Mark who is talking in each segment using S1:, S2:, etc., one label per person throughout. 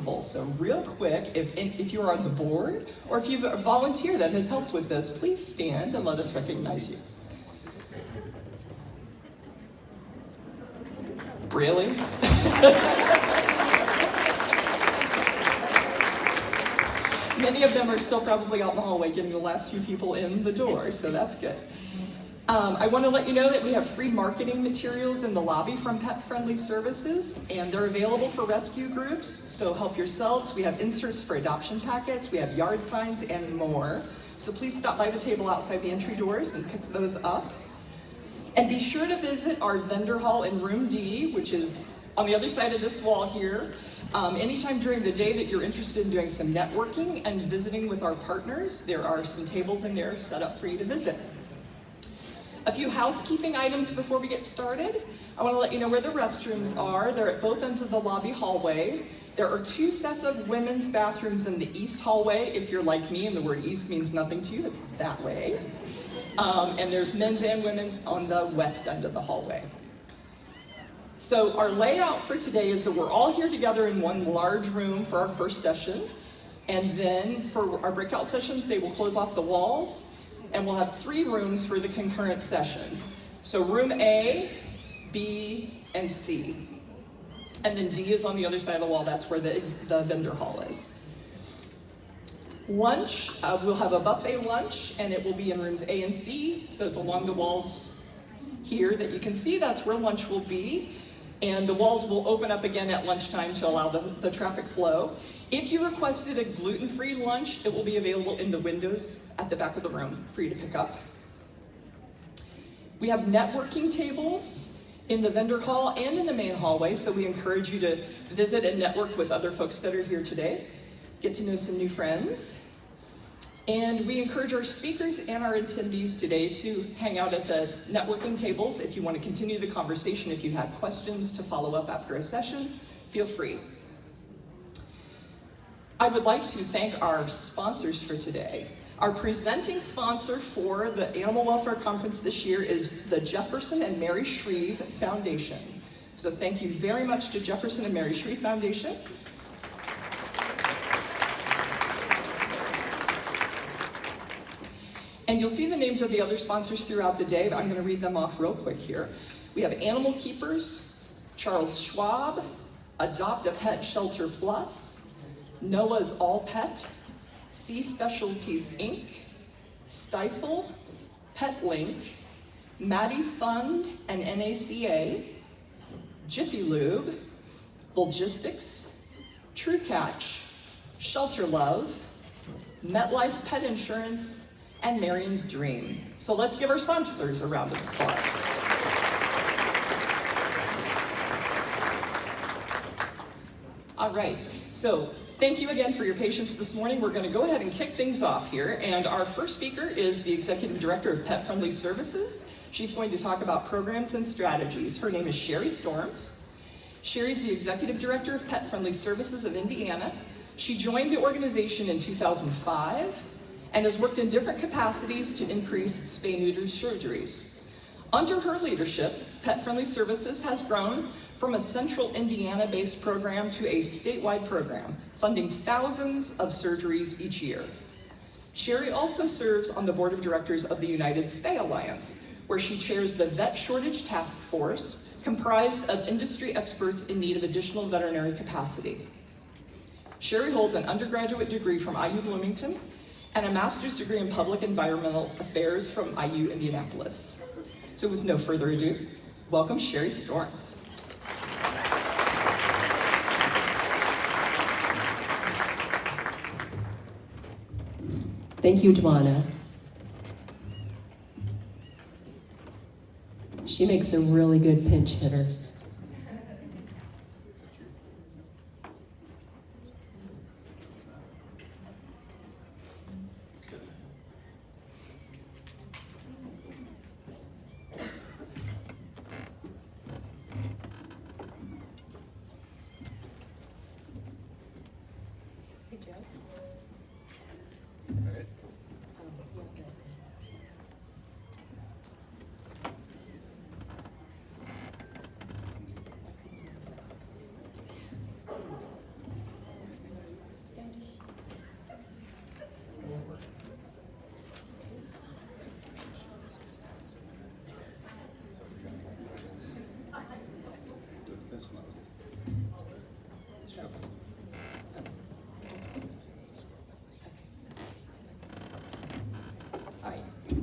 S1: So real quick, if you're on the board, or if you've a volunteer that has helped with this, please stand and let us recognize you. Really? Many of them are still probably out in the hallway getting the last few people in the door, so that's good. I want to let you know that we have free marketing materials in the lobby from Pet Friendly Services, and they're available for rescue groups, so help yourselves. We have inserts for adoption packets, we have yard signs, and more. So please stop by the table outside the entry doors and pick those up. And be sure to visit our vendor hall in room D, which is on the other side of this wall here. Anytime during the day that you're interested in doing some networking and visiting with our partners, there are some tables in there set up for you to visit. A few housekeeping items before we get started. I want to let you know where the restrooms are. They're at both ends of the lobby hallway. There are 2 sets of women's bathrooms in the east hallway. If you're like me and the word east means nothing to you, it's that way. And there's men's and women's on the west end of the hallway. So our layout for today is that we're all here together in one large room for our first session. And then for our breakout sessions, they will close off the walls. And we'll have 3 rooms for the concurrent sessions. So room A, B, and C. And then D is on the other side of the wall. That's where the vendor hall is. Lunch, we'll have a buffet lunch, and it will be in rooms A and C. So it's along the walls here that you can see. That's where lunch will be. And the walls will open up again at lunchtime to allow the traffic flow. If you requested a gluten-free lunch, it will be available in the windows at the back of the room for you to pick up. We have networking tables in the vendor hall and in the main hallway, so we encourage you to visit and network with other folks that are here today. Get to know some new friends. And we encourage our speakers and our attendees today to hang out at the networking tables. If you want to continue the conversation, if you have questions to follow up after a session, feel free. I would like to thank our sponsors for today. Our presenting sponsor for the Animal Welfare Conference this year is the Jefferson and Mary Shreve Foundation. So thank you very much to Jefferson and Mary Shreve Foundation. And you'll see the names of the other sponsors throughout the day, but I'm going to read them off real quick here. We have Animal Keepers, Charles Schwab, Adopt a Pet Shelter Plus, Noah's All Pet, Sea Specialties Inc., Stifle, PetLink, Maddie's Fund and NACA, Jiffy Lube, Volgistics, True Catch, Shelter Love, MetLife Pet Insurance, and Marion's Dream. So let's give our sponsors a round of applause. All right, so thank you again for your patience this morning. We're going to go ahead and kick things off here. And our first speaker is the Executive Director of Pet Friendly Services. She's going to talk about programs and strategies. Her name is Cheri Storms. Cheri's the Executive Director of Pet Friendly Services of Indiana. She joined the organization in 2005 and has worked in different capacities to increase spay-neuter surgeries. Under her leadership, Pet Friendly Services has grown from a central Indiana-based program to a statewide program, funding thousands of surgeries each year. Cheri also serves on the board of directors of the United Spay Alliance, where she chairs the Vet Shortage Task Force, comprised of industry experts in need of additional veterinary capacity. Cheri holds an undergraduate degree from IU Bloomington and a master's degree in public environmental affairs from IU Indianapolis. So with no further ado, welcome Cheri Storms.
S2: Thank you, Dwana. She makes a really good pinch hitter.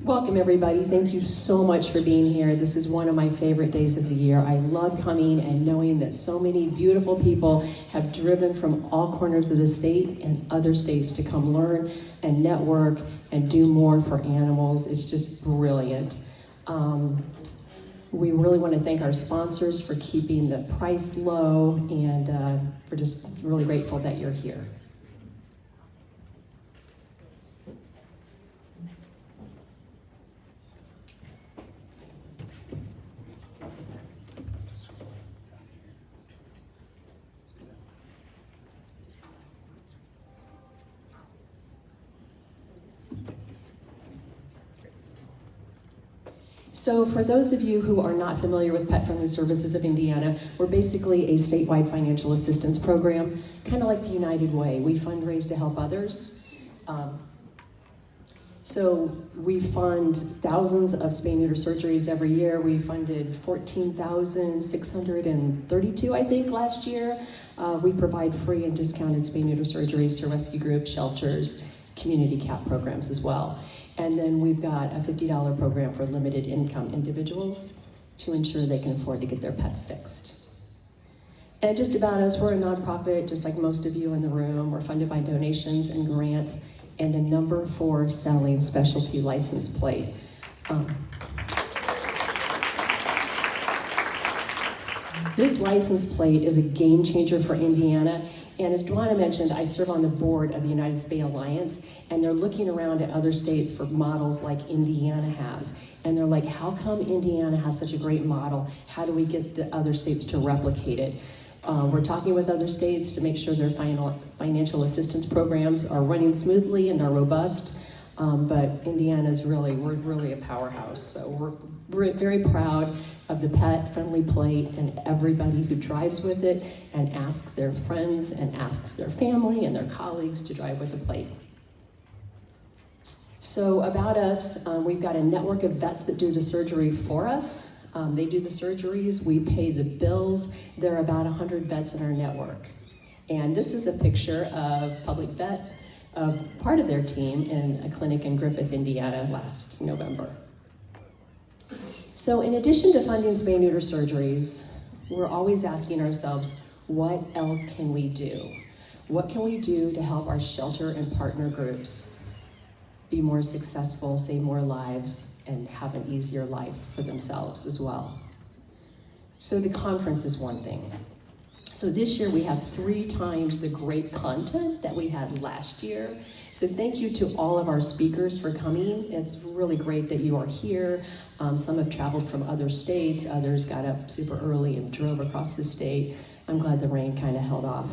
S2: Welcome, everybody. Thank you so much for being here. This is one of my favorite days of the year. I love coming and knowing that so many beautiful people have driven from all corners of the state and other states to come learn and network and do more for animals. It's just brilliant. We really want to thank our sponsors for keeping the price low, and we're just really grateful that you're here. So for those of you who are not familiar with Pet Friendly Services of Indiana, we're basically a statewide financial assistance program, kind of like the United Way. We fundraise to help others. So we fund thousands of spay-neuter surgeries every year. We funded 14,632, I think, last year. We provide free and discounted spay-neuter surgeries to rescue groups, shelters, community CAP programs as well. And then we've got a $50 program for limited income individuals to ensure they can afford to get their pets fixed. And just about us, we're a nonprofit, just like most of you in the room. We're funded by donations and grants, and the number 4 selling specialty license plate. This license plate is a game changer for Indiana. And as Dwana mentioned, I serve on the board of the United Spay Alliance, and they're looking around at other states for models like Indiana has. And they're like, how come Indiana has such a great model? How do we get the other states to replicate it? We're talking with other states to make sure their financial assistance programs are running smoothly and are robust. But Indiana's we're really a powerhouse. So we're very proud of the Pet Friendly plate and everybody who drives with it and asks their friends and asks their family and their colleagues to drive with the plate. So about us, we've got a network of vets that do the surgery for us. They do the surgeries, we pay the bills. There are about 100 vets in our network. And this is a picture of Public Vet, of part of their team in a clinic in Griffith, Indiana last November. So in addition to funding spay-neuter surgeries, we're always asking ourselves, what else can we do? What can we do to help our shelter and partner groups be more successful, save more lives, and have an easier life for themselves as well? So the conference is one thing. So this year we have 3 times the great content that we had last year. So thank you to all of our speakers for coming. It's really great that you are here. Some have traveled from other states, others got up super early and drove across the state. I'm glad the rain kind of held off.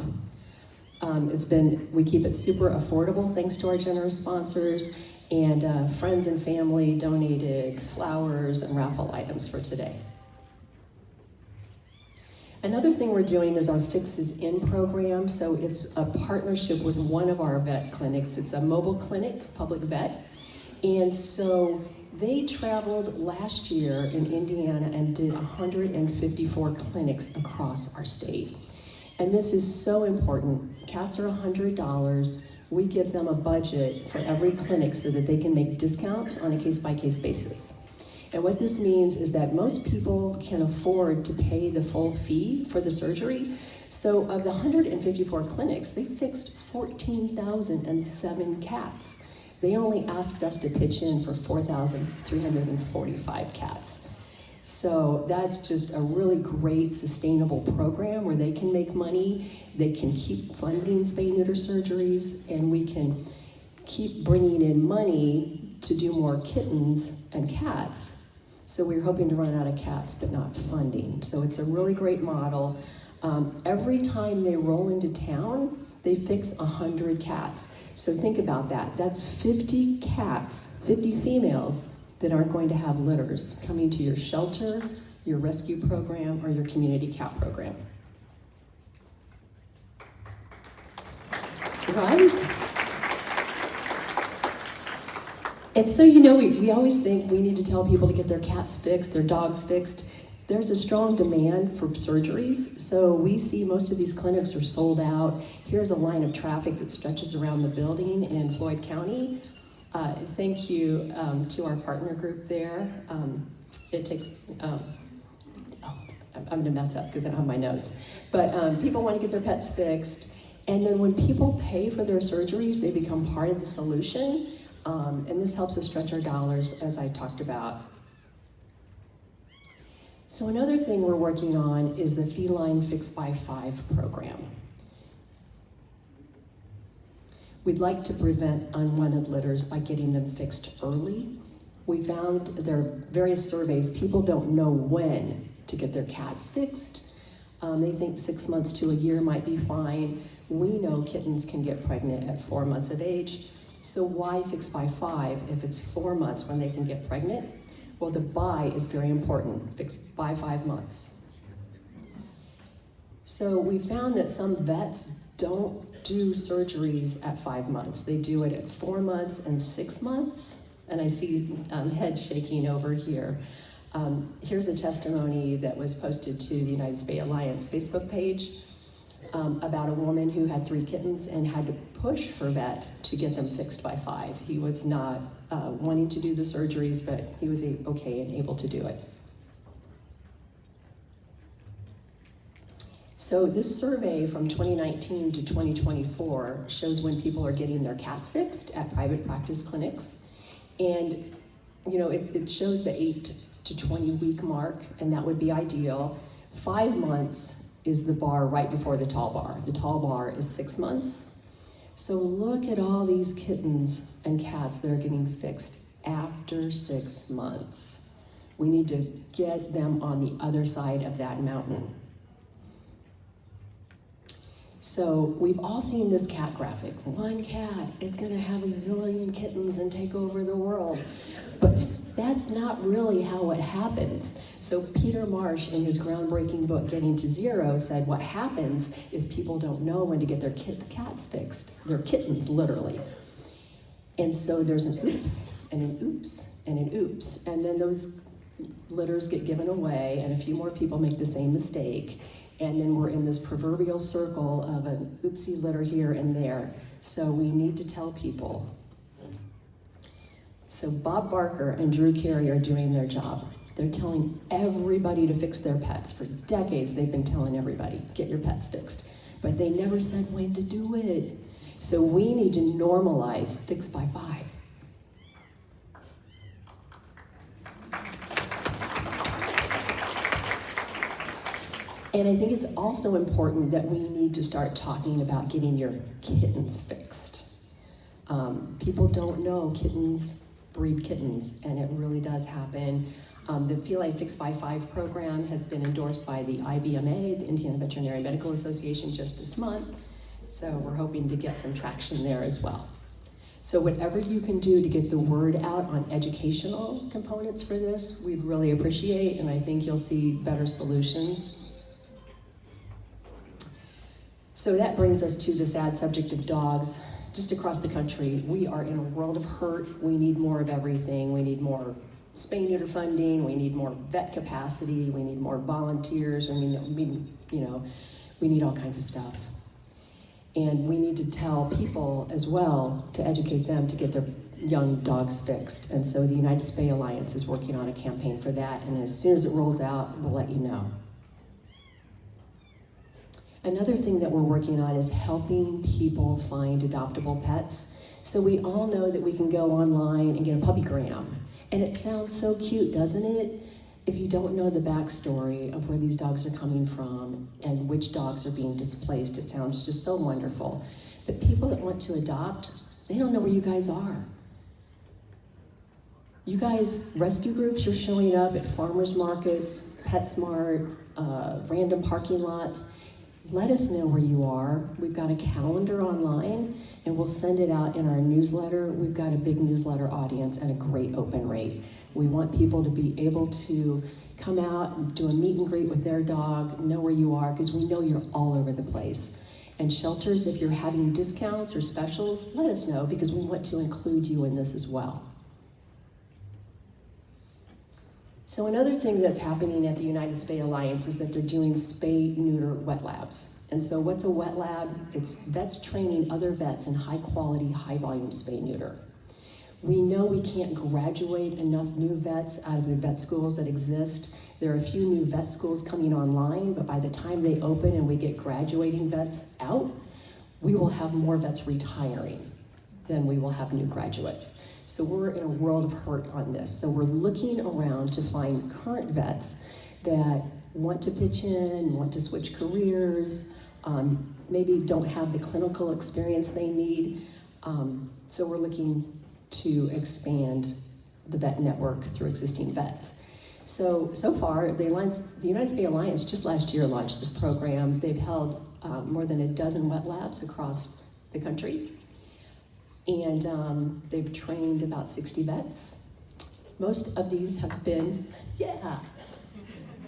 S2: We keep it super affordable thanks to our generous sponsors, and friends and family donated flowers and raffle items for today. Another thing we're doing is our Fixes In program. So it's a partnership with one of our vet clinics. It's a mobile clinic, Public Vet. And so they traveled last year in Indiana and did 154 clinics across our state. And this is so important. Cats are $100. We give them a budget for every clinic so that they can make discounts on a case-by-case basis. And what this means is that most people can afford to pay the full fee for the surgery. So of the 154 clinics, they fixed 14,007 cats. They only asked us to pitch in for 4,345 cats. So that's just a really great sustainable program where they can make money, they can keep funding spay-neuter surgeries, and we can keep bringing in money to do more kittens and cats. So we're hoping to run out of cats, but not funding. So it's a really great model. Every time they roll into town, they fix 100 cats. So think about that. That's 50 cats, 50 females that aren't going to have litters coming to your shelter, your rescue program, or your community cat program. Right? And so, we always think we need to tell people to get their cats fixed, their dogs fixed. There's a strong demand for surgeries, so we see most of these clinics are sold out. Here's a line of traffic that stretches around the building in Floyd County. Thank you to our partner group there. It takes, I'm gonna mess up because I don't have my notes. But people want to get their pets fixed. And then when people pay for their surgeries, they become part of the solution. And this helps us stretch our dollars, as I talked about. So another thing we're working on is the Feline Fix by 5 program. We'd like to prevent unwanted litters by getting them fixed early. We found there are various surveys, people don't know when to get their cats fixed. They think 6 months to a year might be fine. We know kittens can get pregnant at 4 months of age. So why fix by 5 if it's 4 months when they can get pregnant? Well, the by is very important, fix by 5 months. So we found that some vets don't do surgeries at 5 months. They do it at 4 months and 6 months. And I see head shaking over here. Here's a testimony that was posted to the United Spay Alliance Facebook page about a woman who had 3 kittens and had to push her vet to get them fixed by 5. He was not wanting to do the surgeries, but he was okay and able to do it. So this survey from 2019 to 2024 shows when people are getting their cats fixed at private practice clinics. And you know, it shows the 8 to 20 week mark, and that would be ideal. 5 months is the bar right before the tall bar. The tall bar is 6 months. So look at all these kittens and cats that are getting fixed after 6 months. We need to get them on the other side of that mountain. So we've all seen this cat graphic. One cat, it's gonna have a zillion kittens and take over the world. But that's not really how it happens. So Peter Marsh, in his groundbreaking book, Getting to Zero, said what happens is people don't know when to get their cats fixed. Their kittens, literally. And so there's an oops, and an oops, and an oops. And then those litters get given away, and a few more people make the same mistake. And then we're in this proverbial circle of an oopsie litter here and there. So we need to tell people. So Bob Barker and Drew Carey are doing their job. They're telling everybody to fix their pets. For decades, they've been telling everybody, get your pets fixed. But they never said when to do it. So we need to normalize fix by 5. And I think it's also important that we need to start talking about getting your kittens fixed. People don't know kittens breed kittens, and it really does happen. The Feline Fix by 5 program has been endorsed by the IVMA, the Indiana Veterinary Medical Association, just this month. So we're hoping to get some traction there as well. So whatever you can do to get the word out on educational components for this, we'd really appreciate, and I think you'll see better solutions. So that brings us to the sad subject of dogs. Just across the country, we are in a world of hurt. We need more of everything. We need more spay-neuter funding. We need more vet capacity. We need more volunteers. We need all kinds of stuff. And we need to tell people as well to educate them to get their young dogs fixed. And so the United Spay Alliance is working on a campaign for that. And as soon as it rolls out, we'll let you know. Another thing that we're working on is helping people find adoptable pets. So we all know that we can go online and get a puppygram. And it sounds so cute, doesn't it? If you don't know the backstory of where these dogs are coming from and which dogs are being displaced, it sounds just so wonderful. But people that want to adopt, they don't know where you guys are. You guys, rescue groups, you're showing up at farmers markets, PetSmart, random parking lots. Let us know where you are. We've got a calendar online, and we'll send it out in our newsletter. We've got a big newsletter audience and a great open rate. We want people to be able to come out and do a meet and greet with their dog, know where you are, because we know you're all over the place. And shelters, if you're having discounts or specials, let us know, because we want to include you in this as well. So another thing that's happening at the United Spay Alliance is that they're doing spay-neuter wet labs. And so what's a wet lab? It's vets training other vets in high quality, high volume spay-neuter. We know we can't graduate enough new vets out of the vet schools that exist. There are a few new vet schools coming online, but by the time they open and we get graduating vets out, we will have more vets retiring than we will have new graduates. So we're in a world of hurt on this. So we're looking around to find current vets that want to pitch in, want to switch careers, maybe don't have the clinical experience they need. So we're looking to expand the vet network through existing vets. So far, the United States Alliance just last year launched this program. They've held more than a dozen wet labs across the country. And they've trained about 60 vets. Most of these have been,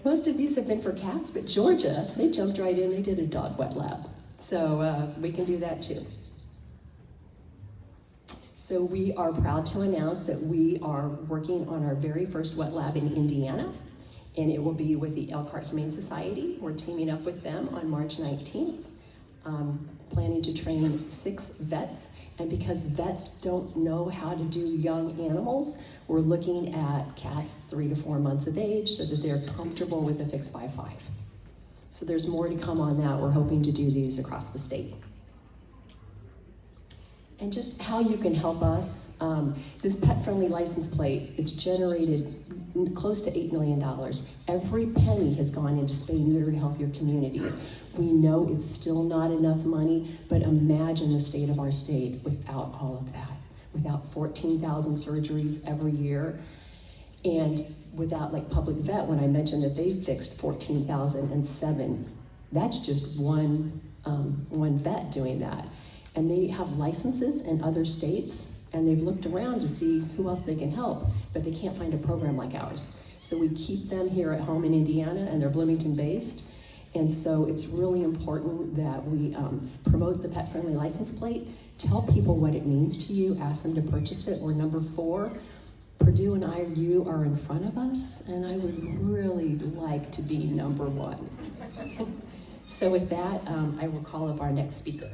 S2: most of these have been for cats, but Georgia, they jumped right in, they did a dog wet lab. So we can do that too. So we are proud to announce that we are working on our very first wet lab in Indiana, and it will be with the Elkhart Humane Society. We're teaming up with them on March 19th, planning to train 6 vets. And because vets don't know how to do young animals, we're looking at cats 3 to 4 months of age so that they're comfortable with a 6x5. So there's more to come on that. We're hoping to do these across the state. And just how you can help us, this pet-friendly license plate, it's generated close to $8 million. Every penny has gone into spay-neuter to help your communities. We know it's still not enough money, but imagine the state of our state without all of that, without 14,000 surgeries every year, and without like Public Vet, when I mentioned that they fixed 14,007, that's just one vet doing that. And they have licenses in other states, and they've looked around to see who else they can help, but they can't find a program like ours. So we keep them here at home in Indiana, and they're Bloomington based. And so it's really important that we promote the pet-friendly license plate, tell people what it means to you, ask them to purchase it. Or number 4, Purdue and IU are in front of us, and I would really like to be number 1. So with that, I will call up our next speaker.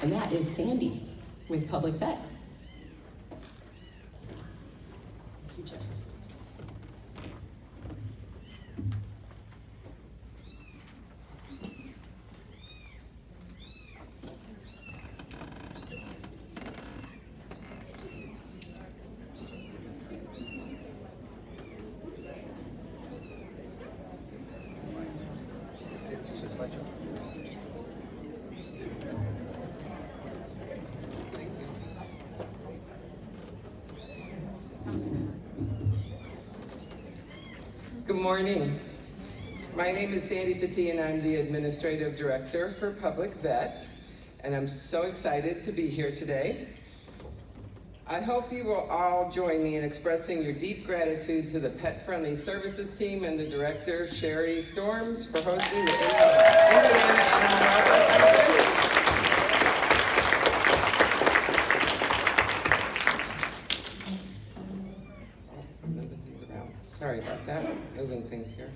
S2: And that is Sandi with Public Vet. Thank you, Cheri.
S3: Good morning. My name is Sandi Petee, and I'm the Administrative Director for Public Vet, and I'm so excited to be here today. I hope you will all join me in expressing your deep gratitude to the Pet Friendly Services team and the Director, Cheri Storms, for hosting the Indiana Animal Welfare Conference. Sorry about that, moving things here.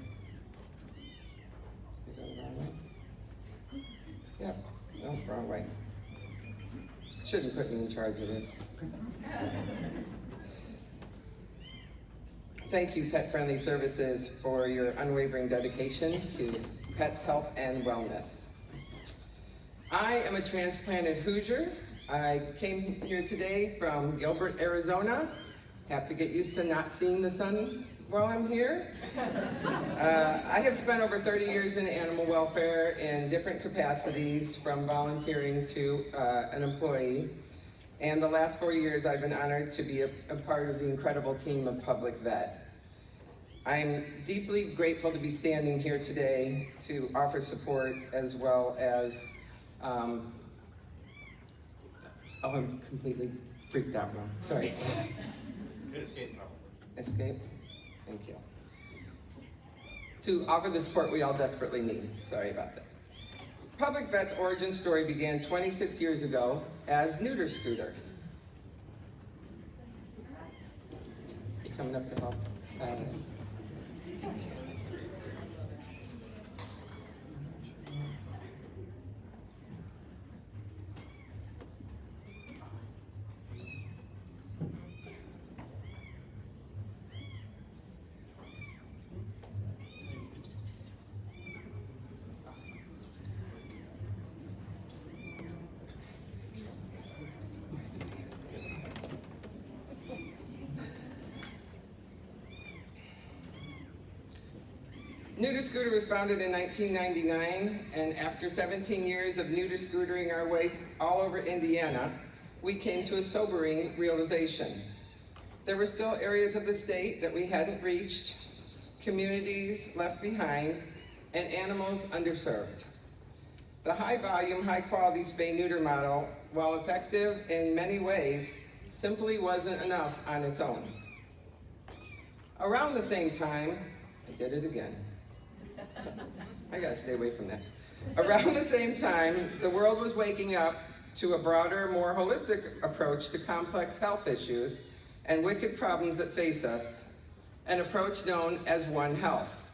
S3: Did I go the wrong way? Yep, no, wrong way. Shouldn't put you in charge of this. Thank you, Pet Friendly Services, for your unwavering dedication to pets' health and wellness. I am a transplanted Hoosier. I came here today from Gilbert, Arizona. Have to get used to not seeing the sun while I'm here. I have spent over 30 years in animal welfare in different capacities, from volunteering to an employee. And the last 4 years I've been honored to be a part of the incredible team of Public Vet. I'm deeply grateful to be standing here today to offer support, as well as, oh, I'm completely freaked out now, sorry.
S4: Escape probably.
S3: Escape? Thank you. To offer the support we all desperately need. Sorry about that. Public Vet's origin story began 26 years ago as Neuter Scooter. You coming up to help, Tyler? Neuter Scooter was founded in 1999, and after 17 years of neuter scootering our way all over Indiana, we came to a sobering realization. There were still areas of the state that we hadn't reached, communities left behind, and animals underserved. The high-volume, high-quality spay-neuter model, while effective in many ways, simply wasn't enough on its own. Around the same time, I did it again. I gotta stay away from that. Around the same time, the world was waking up to a broader, more holistic approach to complex health issues and wicked problems that face us, an approach known as One Health.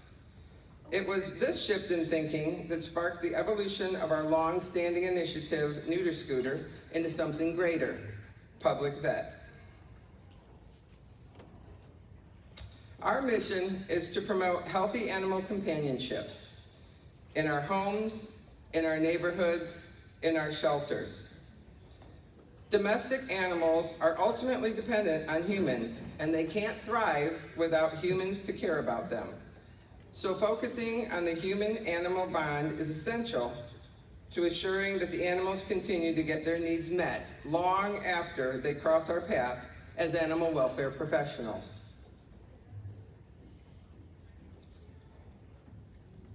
S3: It was this shift in thinking that sparked the evolution of our long-standing initiative, Neuter Scooter, into something greater, Public Vet. Our mission is to promote healthy animal companionships in our homes, in our neighborhoods, in our shelters. Domestic animals are ultimately dependent on humans, and they can't thrive without humans to care about them. So focusing on the human-animal bond is essential to assuring that the animals continue to get their needs met long after they cross our path as animal welfare professionals.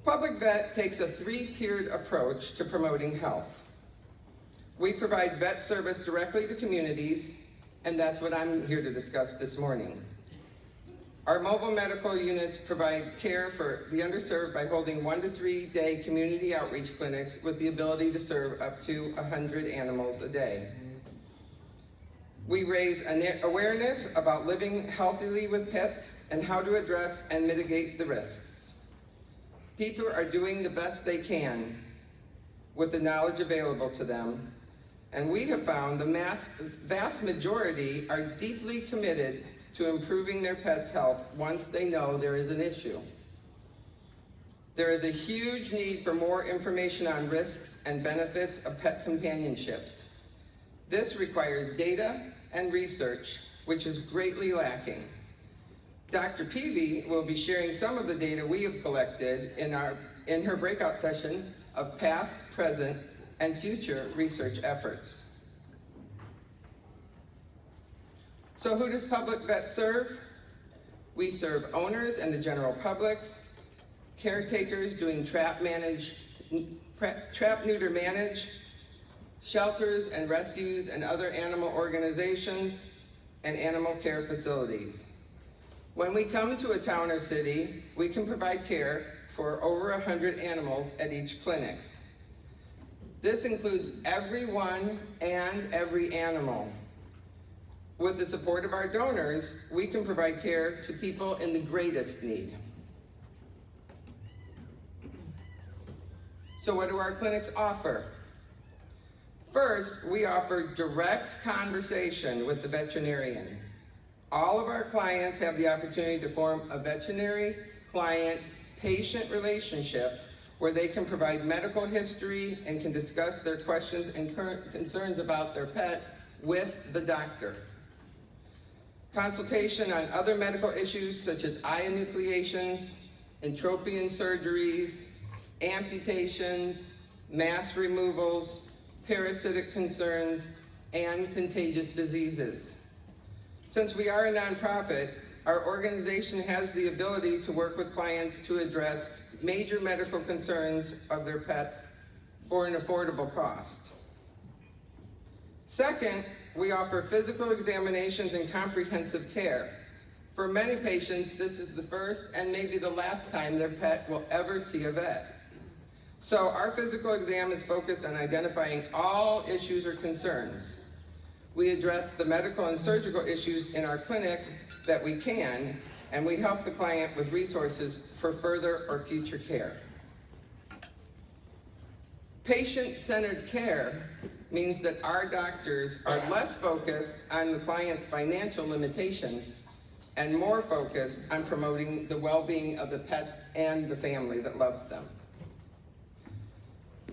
S3: Public Vet takes a three-tiered approach to promoting health. We provide vet service directly to communities, and that's what I'm here to discuss this morning. Our mobile medical units provide care for the underserved by holding 1 to 3 day community outreach clinics with the ability to serve up to 100 animals a day. We raise awareness about living healthily with pets and how to address and mitigate the risks. People are doing the best they can with the knowledge available to them, and we have found the vast majority are deeply committed to improving their pet's health once they know there is an issue. There is a huge need for more information on risks and benefits of pet companionships. This requires data and research, which is greatly lacking. Dr. Petee will be sharing some of the data we have collected in her breakout session of past, present, and future research efforts. So who does Public Vet serve? We serve owners and the general public, caretakers doing trap, neuter, manage, shelters and rescues and other animal organizations, and animal care facilities. When we come to a town or city, we can provide care for over 100 animals at each clinic. This includes everyone and every animal. With the support of our donors, we can provide care to people in the greatest need. So what do our clinics offer? First, we offer direct conversation with the veterinarian. All of our clients have the opportunity to form a veterinary client-patient relationship where they can provide medical history and can discuss their questions and current concerns about their pet with the doctor. Consultation on other medical issues such as eye enucleations, entropion surgeries, amputations, mass removals, parasitic concerns, and contagious diseases. Since we are a nonprofit, our organization has the ability to work with clients to address major medical concerns of their pets for an affordable cost. Second, we offer physical examinations and comprehensive care. For many patients, this is the first and maybe the last time their pet will ever see a vet. So our physical exam is focused on identifying all issues or concerns. We address the medical and surgical issues in our clinic that we can, and we help the client with resources for further or future care. Patient-centered care means that our doctors are less focused on the client's financial limitations and more focused on promoting the well-being of the pets and the family that loves them.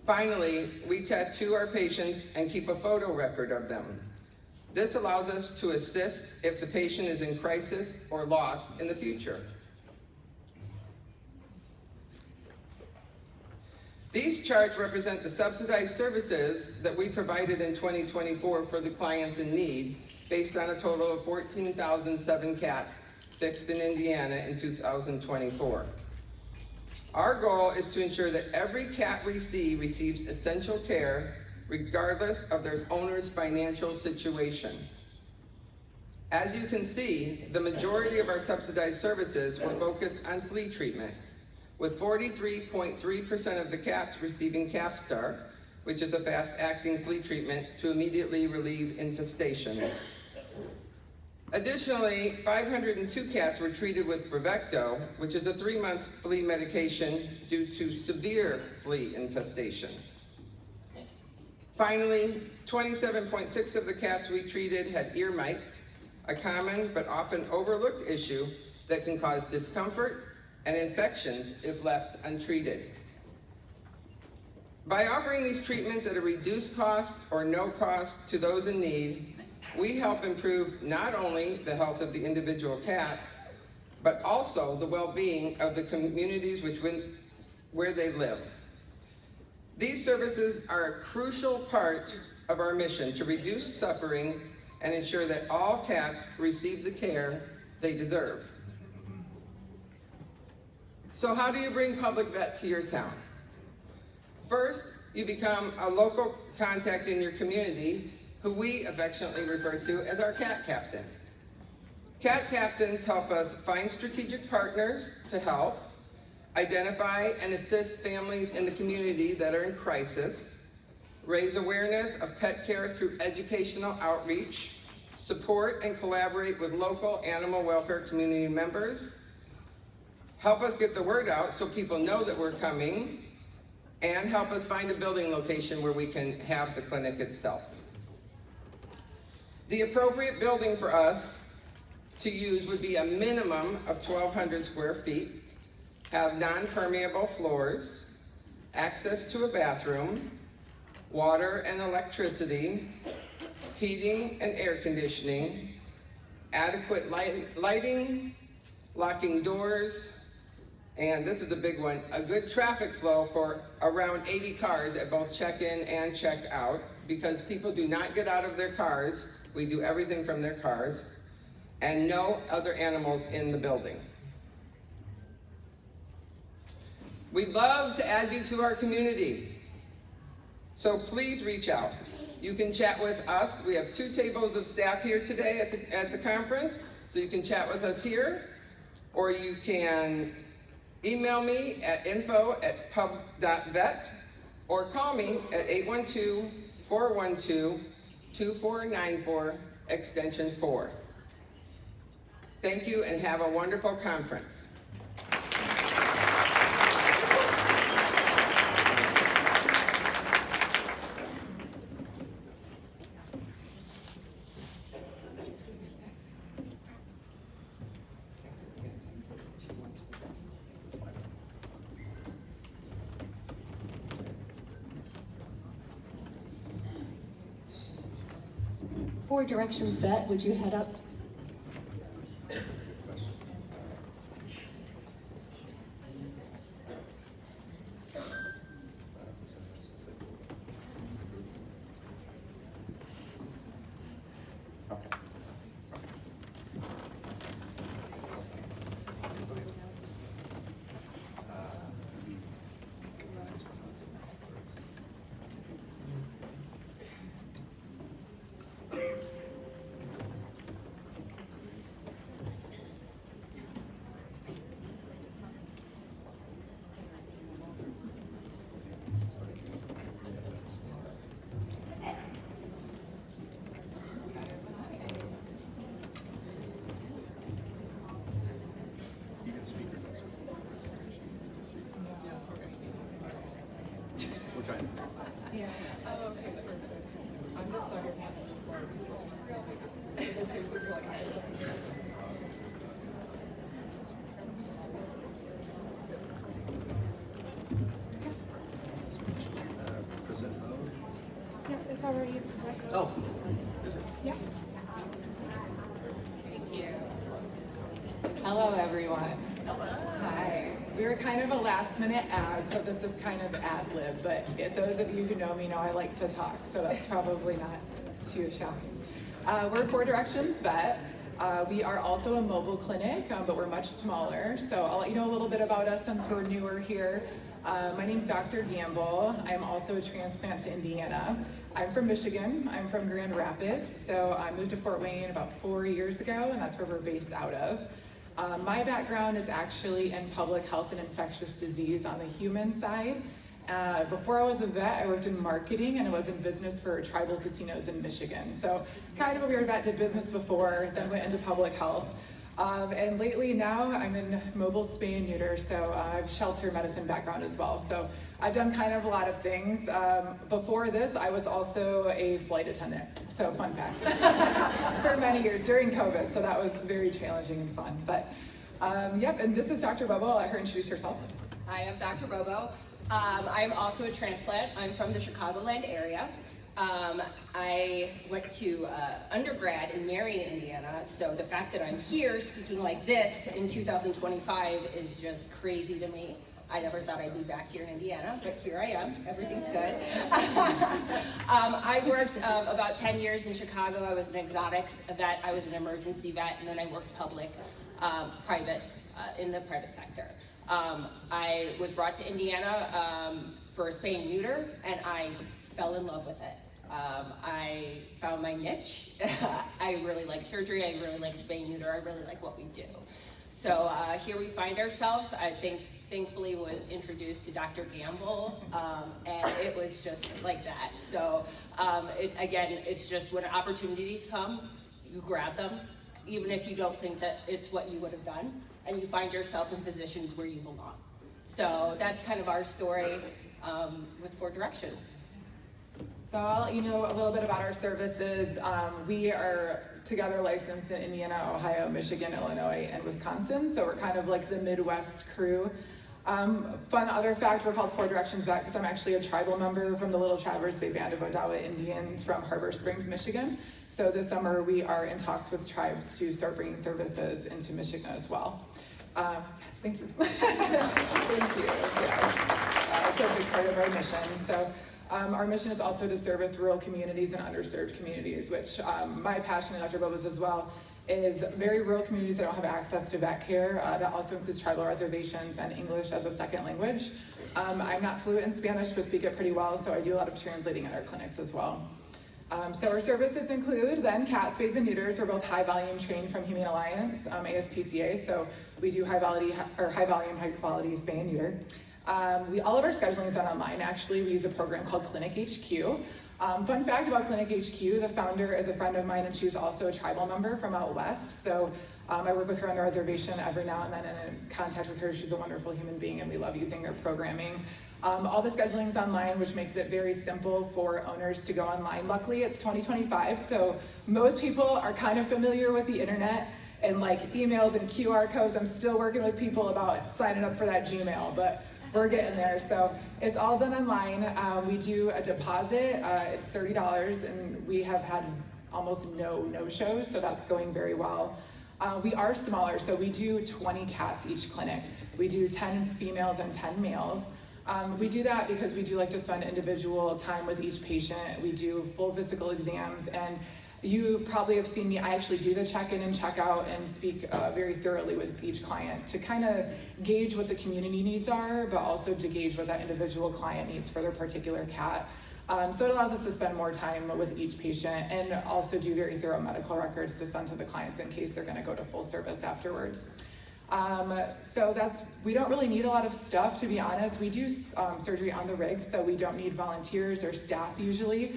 S3: Finally, we tattoo our patients and keep a photo record of them. This allows us to assist if the patient is in crisis or lost in the future. These charts represent the subsidized services that we provided in 2024 for the clients in need, based on a total of 14,007 cats fixed in Indiana in 2024. Our goal is to ensure that every cat we see receives essential care, regardless of their owner's financial situation. As you can see, the majority of our subsidized services were focused on flea treatment, with 43.3% of the cats receiving Capstar, which is a fast-acting flea treatment to immediately relieve infestations. Additionally, 502 cats were treated with Bravecto, which is a 3-month flea medication due to severe flea infestations. Finally, 27.6% of the cats we treated had ear mites, a common but often overlooked issue that can cause discomfort and infections if left untreated. By offering these treatments at a reduced cost or no cost to those in need, we help improve not only the health of the individual cats, but also the well-being of the communities where they live. These services are a crucial part of our mission to reduce suffering and ensure that all cats receive the care they deserve. So how do you bring public vet to your town? First, you become a local contact in your community, who we affectionately refer to as our cat captain. Cat captains help us find strategic partners to help, identify and assist families in the community that are in crisis, raise awareness of pet care through educational outreach, support and collaborate with local animal welfare community members, help us get the word out so people know that we're coming, and help us find a building location where we can have the clinic itself. The appropriate building for us to use would be a minimum of 1,200 square feet, have non-permeable floors, access to a bathroom, water and electricity, heating and air conditioning, adequate lighting, locking doors, and this is the big one, a good traffic flow for around 80 cars at both check-in and check-out, because people do not get out of their cars. We do everything from their cars, and no other animals in the building. We'd love to add you to our community, so please reach out. You can chat with us. We have 2 tables of staff here today at the conference, so you can chat with us here, or you can email me at info@pub.vet, or call me at 812-412-2494, extension 4. Thank you and have a wonderful conference.
S2: Four Directions Vet, would you head up?
S5: Yeah. Oh, okay. I'm just like,
S6: Present mode?
S5: no, it's already in present.
S6: Oh, is it?
S5: Yeah.
S7: Thank you. Hello, everyone. Hi. We
S5: we were kind of a last minute ad, so this is kind of ad lib, but those of you who know me know I like to talk, so that's probably not too shocking. We're 4 Directions Vet. We are also a mobile clinic, but we're much smaller. So I'll let you know a little bit about us since we're newer here. My name's Dr. Gamble. I'm also a transplant to Indiana. I'm from Michigan. I'm from Grand Rapids. So I moved to Fort Wayne about 4 years ago, and that's where we're based out of. My background is actually in public health and infectious disease on the human side. Before I was a vet, I worked in marketing and I was in business for tribal casinos in Michigan. So kind of a weird vet, did business before, then went into public health. And lately now I'm in mobile spay and neuter, so I have shelter medicine background as well. So I've done kind of a lot of things. Before this, I was also a flight attendant, so fun fact, for many years during COVID, so that was very challenging and fun. But yep, and this is Dr. Bobo. I'll let her introduce herself.
S7: Hi, I'm Dr. Bobo. I'm also a transplant. I'm from the Chicagoland area. I went to undergrad in Marion, Indiana, so the fact that I'm here speaking like this in 2025 is just crazy to me. I never thought I'd be back here in Indiana, but here I am. Everything's good. I worked about 10 years in Chicago. I was an exotics vet, I was an emergency vet, and then I worked public, private, in the private sector. I was brought to Indiana for spay and neuter, and I fell in love with it. I found my niche. I really like surgery, I really like spay and neuter, I really like what we do. So here we find ourselves. I think, thankfully, was introduced to Dr. Gamble, and it was just like that. So again, it's just when opportunities come, you grab them, even if you don't think that it's what you would have done, and you find yourself in positions where you belong. So that's kind of our story with 4 Directions.
S5: So I'll let you know a little bit about our services. We are together licensed in Indiana, Ohio, Michigan, Illinois, and Wisconsin. So we're kind of like the Midwest crew. Fun other fact, we're called 4 Directions Vet because I'm actually a tribal member from the Little Traverse Bay Band of Odawa Indians from Harbor Springs, Michigan. So this summer we are in talks with tribes to start bringing services into Michigan as well. Thank you. Thank you. Yeah. It's a big part of our mission. So our mission is also to service rural communities and underserved communities, which my passion and Dr. Bobo's as well, is very rural communities that don't have access to vet care. That also includes tribal reservations and English as a second language. I'm not fluent in Spanish, but speak it pretty well, so I do a lot of translating in our clinics as well. So our services include then cat spays and neuters. We're both high volume trained from Humane Alliance, ASPCA, so we do high volume, high quality spay and neuter. All of our scheduling is done online. Actually, we use a program called Clinic HQ. Fun fact about Clinic HQ, the founder is a friend of mine and she's also a tribal member from out west. So I work with her on the reservation every now and then and in contact with her. She's a wonderful human being and we love using their programming. All the scheduling is online, which makes it very simple for owners to go online. Luckily, it's 2025, so most people are kind of familiar with the internet and like emails and QR codes. I'm still working with people about signing up for that Gmail, but we're getting there. So it's all done online. We do a deposit, it's $30, and we have had almost no shows, so that's going very well. We are smaller, so we do 20 cats each clinic. We do 10 females and 10 males. We do that because we do like to spend individual time with each patient. We do full physical exams, and you probably have seen me, I actually do the check-in and check-out and speak very thoroughly with each client to kind of gauge what the community needs are, but also to gauge what that individual client needs for their particular cat. So it allows us to spend more time with each patient and also do very thorough medical records to send to the clients in case they're gonna go to full service afterwards. So we don't really need a lot of stuff, to be honest. We do surgery on the rig, so we don't need volunteers or staff usually.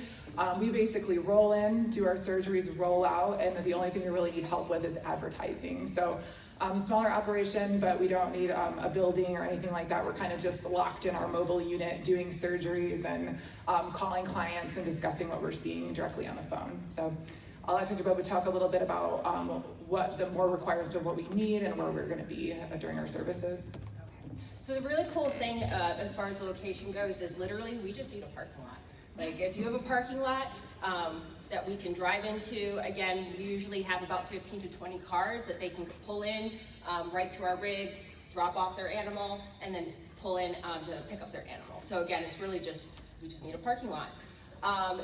S5: We basically roll in, do our surgeries, roll out, and the only thing we really need help with is advertising. So smaller operation, but we don't need a building or anything like that. We're kind of just locked in our mobile unit doing surgeries and calling clients and discussing what we're seeing directly on the phone. So I'll let Dr. Bobo talk a little bit about what the more requirements of what we need and where we're going to be during our services.
S7: So the really cool thing as far as the location goes is literally we just need a parking lot. Like if you have a parking lot that we can drive into, again, we usually have about 15 to 20 cars that they can pull in right to our rig, drop off their animal, and then pull in to pick up their animal. So again, it's really just, we just need a parking lot.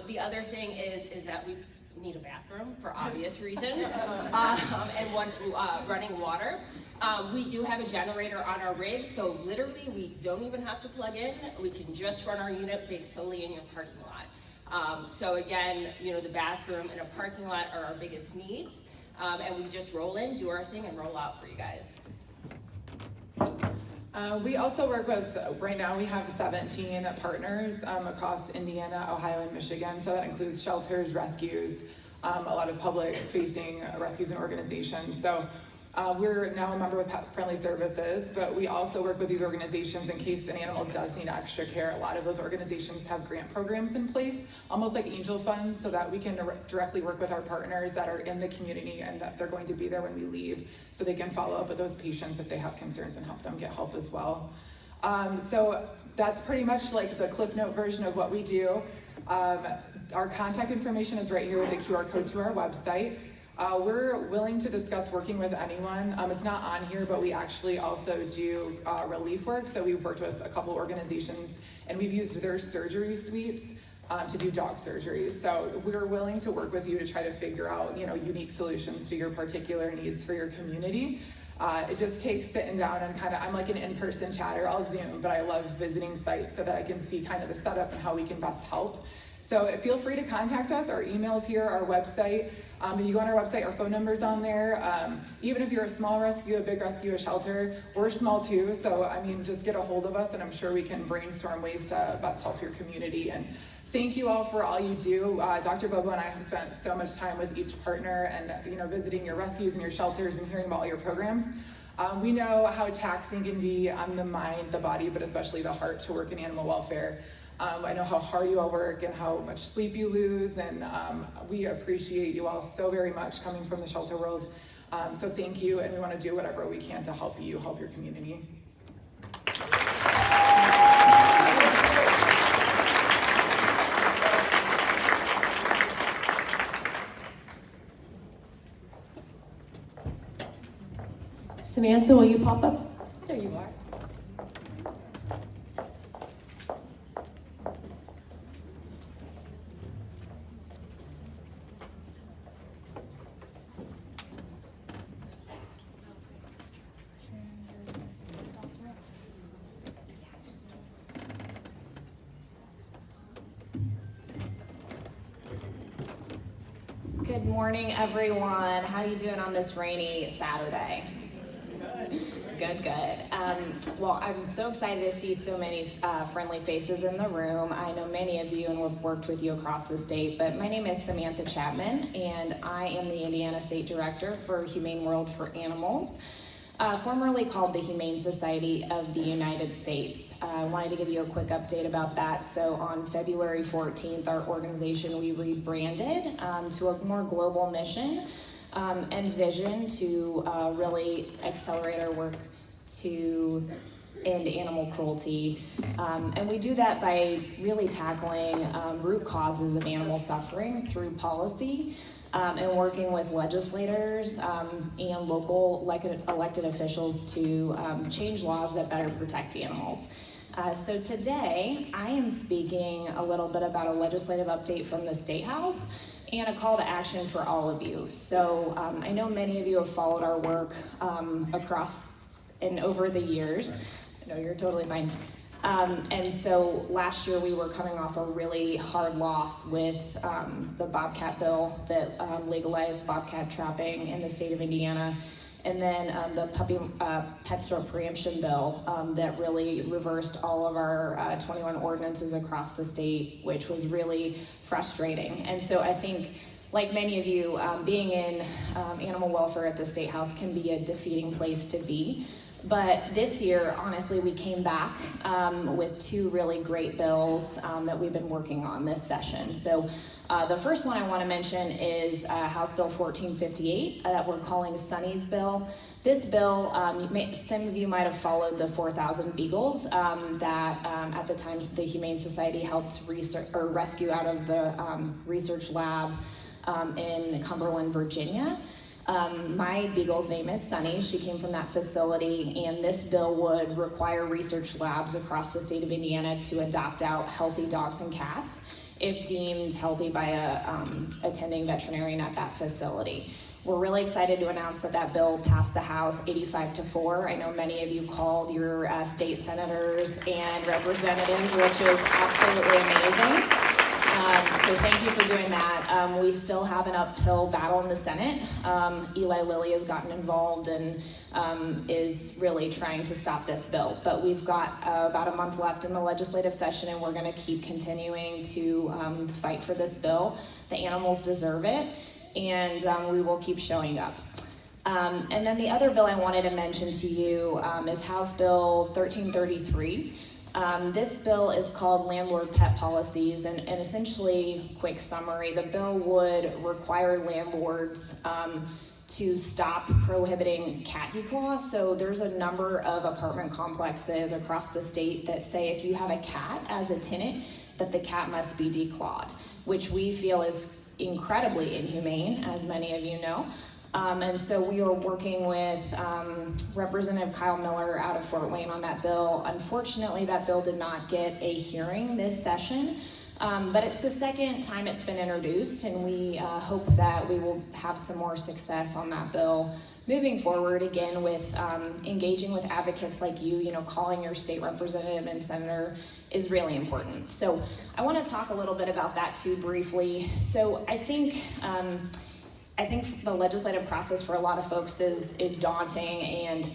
S7: The other thing is that we need a bathroom for obvious reasons, and running water. We do have a generator on our rig, so literally we don't even have to plug in. We can just run our unit based solely in your parking lot. So again, you know, the bathroom and a parking lot are our biggest needs, and we just roll in, do our thing, and roll out for you guys.
S5: We also work with, right now we have 17 partners across Indiana, Ohio, and Michigan. So that includes shelters, rescues, a lot of public facing rescues and organizations. So we're now a member with Pet Friendly Services, but we also work with these organizations in case an animal does need extra care. A lot of those organizations have grant programs in place, almost like angel funds, so that we can directly work with our partners that are in the community and that they're going to be there when we leave, so they can follow up with those patients if they have concerns and help them get help as well. So that's pretty much like the Cliff Note version of what we do. Our contact information is right here with the QR code to our website. We're willing to discuss working with anyone. It's not on here, but we actually also do relief work. So we've worked with a couple organizations and we've used their surgery suites to do dog surgeries. So we're willing to work with you to try to figure out, you know, unique solutions to your particular needs for your community. It just takes sitting down and I'm like an in-person chatter. I'll Zoom, but I love visiting sites so that I can see kind of the setup and how we can best help. So feel free to contact us. Our email's here, our website. If you go on our website, our phone number's on there. Even if you're a small rescue, a big rescue, a shelter, we're small too. So I mean, just get a hold of us and I'm sure we can brainstorm ways to best help your community. And thank you all for all you do. Dr. Bobo and I have spent so much time with each partner and, you know, visiting your rescues and your shelters and hearing about all your programs. We know how taxing can be on the mind, the body, but especially the heart to work in animal welfare. I know how hard you all work and how much sleep you lose, and we appreciate you all so very much coming from the shelter world. So thank you, and we want to do whatever we can to help you, help your community.
S2: Samantha, will you pop up? There you are.
S8: Good morning, everyone. How are you doing on this rainy Saturday? Good, good. Well, I'm so excited to see so many friendly faces in the room. I know many of you and we've worked with you across the state, but my name is Samantha Chapman, and I am the Indiana State Director for Humane World for Animals, formerly called the Humane Society of the United States. I wanted to give you a quick update about that. So on February 14th, our organization, we rebranded to a more global mission and vision to really accelerate our work to end animal cruelty. And we do that by really tackling root causes of animal suffering through policy and working with legislators and local elected officials to change laws that better protect animals. So today, I am speaking a little bit about a legislative update from the State House and a call to action for all of you. So I know many of you have followed our work across and over the years. No, you're totally fine. And so last year we were coming off a really hard loss with the Bobcat bill that legalized bobcat trapping in the state of Indiana. And then the pet store preemption bill that really reversed all of our 21 ordinances across the state, which was really frustrating. And so I think, like many of you, being in animal welfare at the State House can be a defeating place to be. But this year, honestly, we came back with two really great bills that we've been working on this session. So the first one I want to mention is House Bill 1458 that we're calling Sonny's bill. This bill, some of you might have followed the 4,000 beagles that at the time the Humane Society helped rescue out of the research lab in Cumberland, Virginia. My beagle's name is Sandi. She came from that facility, and this bill would require research labs across the state of Indiana to adopt out healthy dogs and cats if deemed healthy by a attending veterinarian at that facility. We're really excited to announce that that bill passed the House 85-4. I know many of you called your state senators and representatives, which is absolutely amazing. So thank you for doing that. We still have an uphill battle in the Senate. Eli Lilly has gotten involved and is really trying to stop this bill. But we've got about a month left in the legislative session, and we're going to keep continuing to fight for this bill. The animals deserve it, and we will keep showing up. And then the other bill I wanted to mention to you is House Bill 1333. This bill is called Landlord Pet Policies, and essentially, quick summary, the bill would require landlords to stop prohibiting cat declaw. So there's a number of apartment complexes across the state that say if you have a cat as a tenant, that the cat must be declawed, which we feel is incredibly inhumane, as many of you know. And so we are working with Representative Kyle Miller out of Fort Wayne on that bill. Unfortunately, that bill did not get a hearing this session, but it's the second time it's been introduced, and we hope that we will have some more success on that bill moving forward, again, with engaging with advocates like you. You know, calling your state representative and senator is really important. So I want to talk a little bit about that too briefly. So I think the legislative process for a lot of folks is daunting, and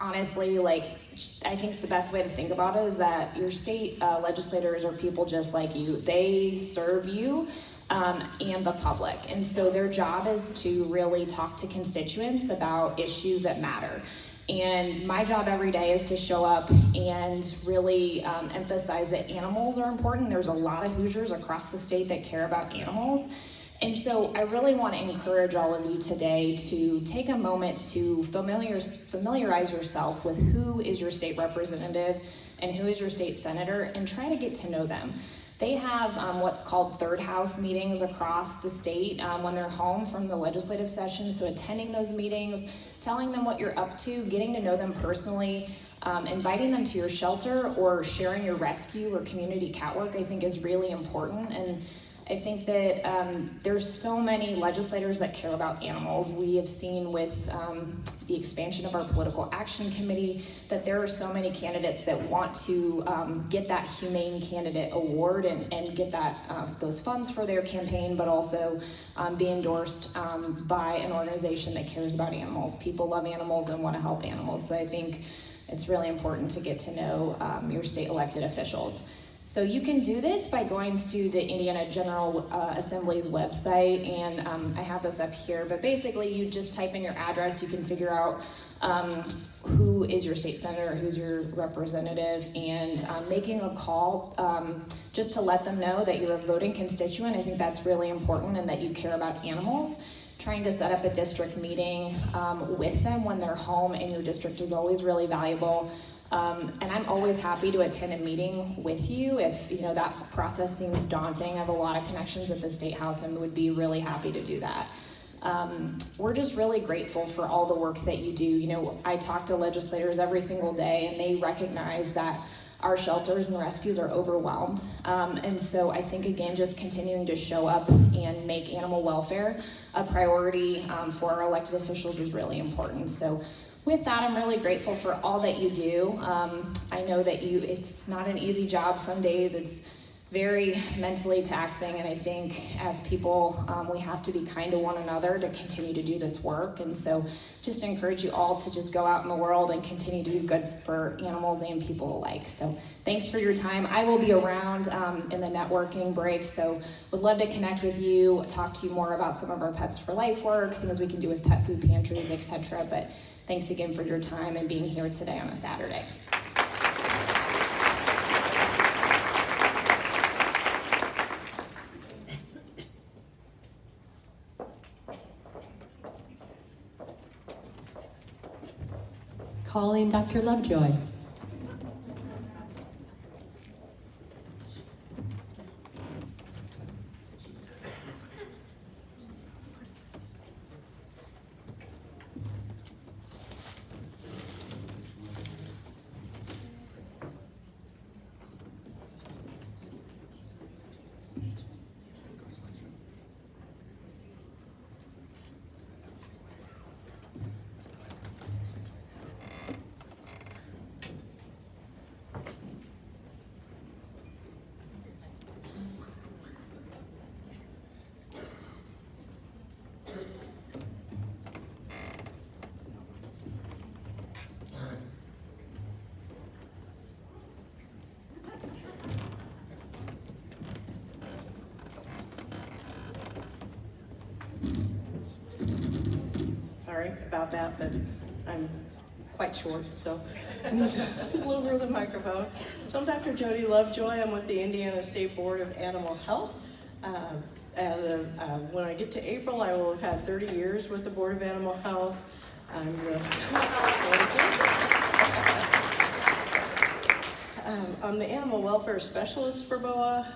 S8: honestly, I think the best way to think about it is that your state legislators are people just like you. They serve you and the public, and so their job is to really talk to constituents about issues that matter. And my job every day is to show up and really emphasize that animals are important. There's a lot of Hoosiers across the state that care about animals. And so I really want to encourage all of you today to take a moment to familiarize yourself with who is your state representative and who is your state senator, and try to get to know them. They have what's called third house meetings across the state when they're home from the legislative session. So attending those meetings, telling them what you're up to, getting to know them personally, inviting them to your shelter, or sharing your rescue or community cat work, I think is really important. And I think that there's so many legislators that care about animals. We have seen with the expansion of our political action committee that there are so many candidates that want to get that Humane Candidate Award and get that those funds for their campaign, but also be endorsed by an organization that cares about animals. People love animals and want to help animals. So I think it's really important to get to know your state elected officials. So you can do this by going to the Indiana General Assembly's website, and I have this up here, but basically you just type in your address. You can figure out who is your state senator, who's your representative, and making a call just to let them know that you're a voting constituent. I think that's really important, and that you care about animals. Trying to set up a district meeting with them when they're home in your district is always really valuable. And I'm always happy to attend a meeting with you if that process seems daunting. I have a lot of connections at the State House and would be really happy to do that. We're just really grateful for all the work that you do. I talk to legislators every single day, and they recognize that our shelters and rescues are overwhelmed. And so I think, again, just continuing to show up and make animal welfare a priority for our elected officials is really important. So with that, I'm really grateful for all that you do. I know that it's not an easy job. Some days it's very mentally taxing, and I think as people, we have to be kind to one another to continue to do this work. And so just encourage you all to just go out in the world and continue to do good for animals and people alike. So thanks for your time. I will be around in the networking break, so would love to connect with you, talk to you more about some of our Pets for Life work, things we can do with pet food pantries, etc. But thanks again for your time and being here today on a Saturday.
S2: Calling Dr. Lovejoy.
S9: sorry about that, but I'm quite short, so I need to lower the microphone. So I'm Dr. Jody Lovejoy. I'm with the Indiana State Board of Animal Health. When I get to April, I will have had 30 years with the Board of Animal Health. I'm the animal welfare specialist for BOAH,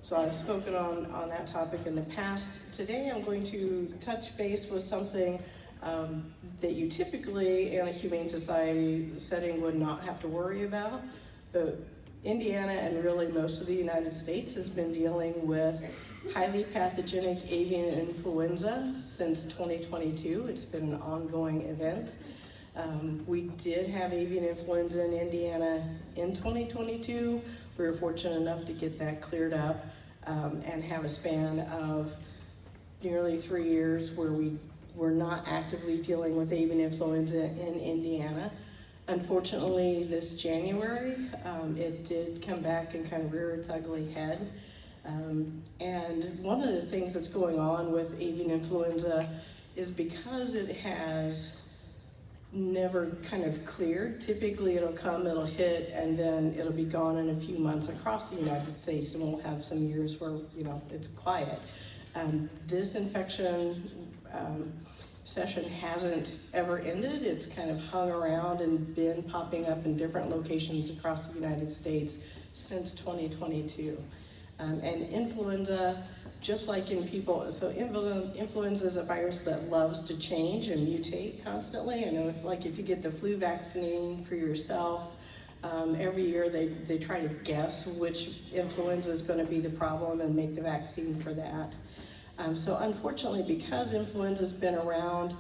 S9: so I've spoken on that topic in the past. Today I'm going to touch base with something that you typically in a Humane Society setting would not have to worry about, but Indiana and really most of the United States has been dealing with highly pathogenic avian influenza since 2022. It's been an ongoing event. We did have avian influenza in Indiana in 2022. We were fortunate enough to get that cleared up and have a span of nearly 3 years where we were not actively dealing with avian influenza in Indiana. Unfortunately, this January, it did come back and kind of rear its ugly head. And one of the things that's going on with avian influenza is because it has never kind of cleared. Typically it'll come, it'll hit, and then it'll be gone in a few months across the United States, and we'll have some years where, you know, it's quiet. This infection session hasn't ever ended. It's kind of hung around and been popping up in different locations across the United States since 2022. And influenza, just like in people, so influenza is a virus that loves to change and mutate constantly. I know if you get the flu vaccine for yourself, every year they try to guess which influenza is going to be the problem and make the vaccine for that. So unfortunately, because influenza's been around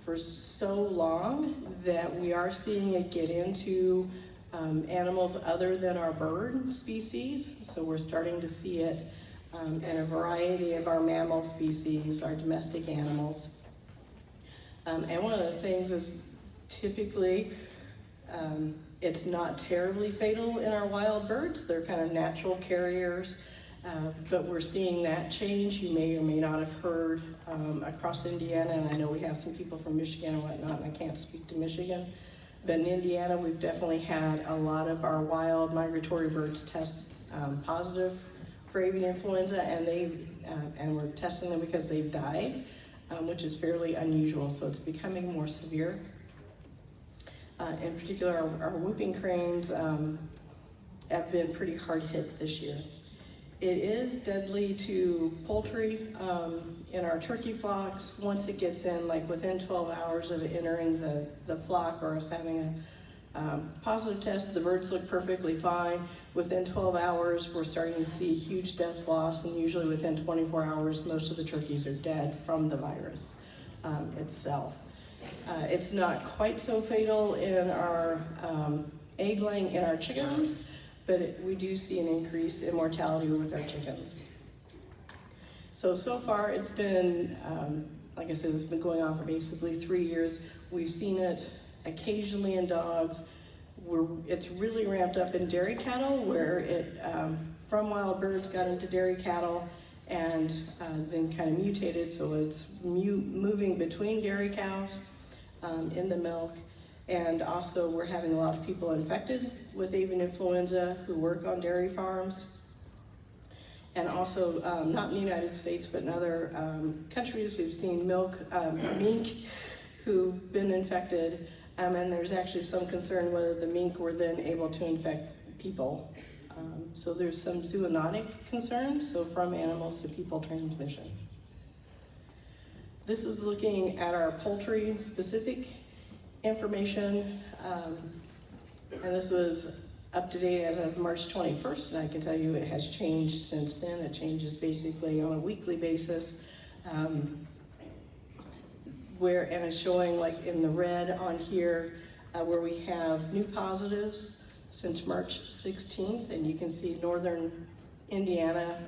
S9: for so long, that we are seeing it get into animals other than our bird species. So we're starting to see it in a variety of our mammal species, our domestic animals. And one of the things is typically it's not terribly fatal in our wild birds. They're kind of natural carriers. But we're seeing that change. You may or may not have heard across Indiana, and I know we have some people from Michigan and whatnot, and I can't speak to Michigan, but in Indiana we've definitely had a lot of our wild migratory birds test positive for avian influenza, and we're testing them because they've died, which is fairly unusual, so it's becoming more severe. In particular, our whooping cranes have been pretty hard hit this year. It is deadly to poultry in our turkey flocks. Once it gets in, like within 12 hours of it entering the flock or us having a positive test, the birds look perfectly fine. Within 12 hours, we're starting to see huge death loss, and usually within 24 hours, most of the turkeys are dead from the virus itself. It's not quite so fatal in our egg laying in our chickens, but we do see an increase in mortality with our chickens. So far it's been, like I said, it's been going on for basically 3 years. We've seen it occasionally in dogs. It's really ramped up in dairy cattle, where it, from wild birds, got into dairy cattle and then kind of mutated, so it's moving between dairy cows in the milk. And also we're having a lot of people infected with avian influenza who work on dairy farms. And also, not in the United States, but in other countries, we've seen mink who've been infected. And there's actually some concern whether the mink were then able to infect people. So there's some zoonotic concerns, so from animals to people transmission. This is looking at our poultry specific information, and this was up to date as of March 21st, and I can tell you it has changed since then. It changes basically on a weekly basis, and it's showing, like in the red on here, where we have new positives since March 16th, and you can see northern Indiana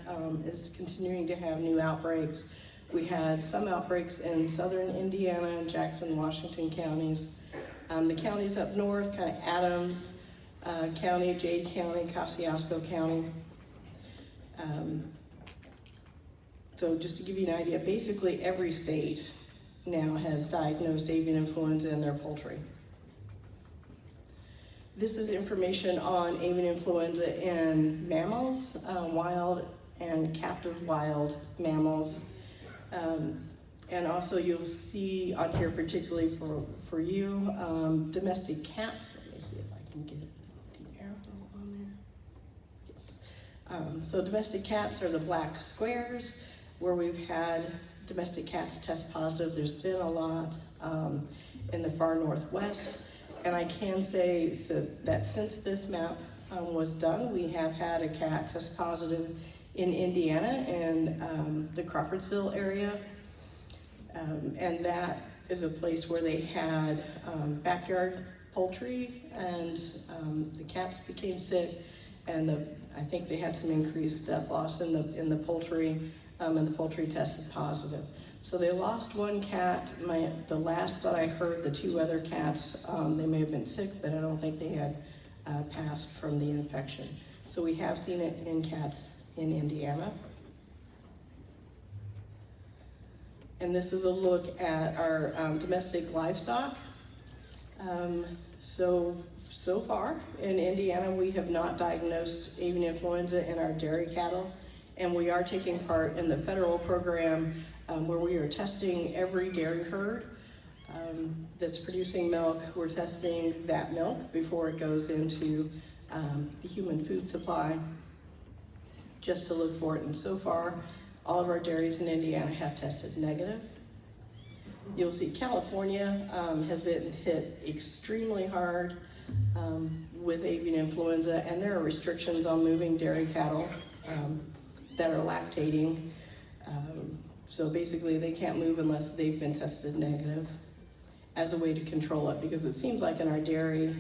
S9: is continuing to have new outbreaks. We had some outbreaks in southern Indiana and Jackson, Washington counties. The counties up north, kind of Adams County, Jay County, Kosciuszko County. So just to give you an idea, basically every state now has diagnosed avian influenza in their poultry. This is information on avian influenza in mammals, wild and captive wild mammals. And also you'll see on here, particularly for you, domestic cats. Let me see if I can get the arrow on there. Yes. So domestic cats are the black squares where we've had domestic cats test positive. There's been a lot in the far northwest. And I can say that since this map was done, we have had a cat test positive in Indiana in the Crawfordsville area. And that is a place where they had backyard poultry, and the cats became sick, and I think they had some increased death loss in the poultry, and the poultry tested positive. So they lost one cat. The last that I heard, the two other cats, they may have been sick, but I don't think they had passed from the infection. So we have seen it in cats in Indiana. And this is a look at our domestic livestock. So far in Indiana, we have not diagnosed avian influenza in our dairy cattle, and we are taking part in the federal program where we are testing every dairy herd that's producing milk. We're testing that milk before it goes into the human food supply, just to look for it. And so far, all of our dairies in Indiana have tested negative. You'll see California has been hit extremely hard with avian influenza, and there are restrictions on moving dairy cattle that are lactating. So basically they can't move unless they've been tested negative as a way to control it, because it seems like in our dairy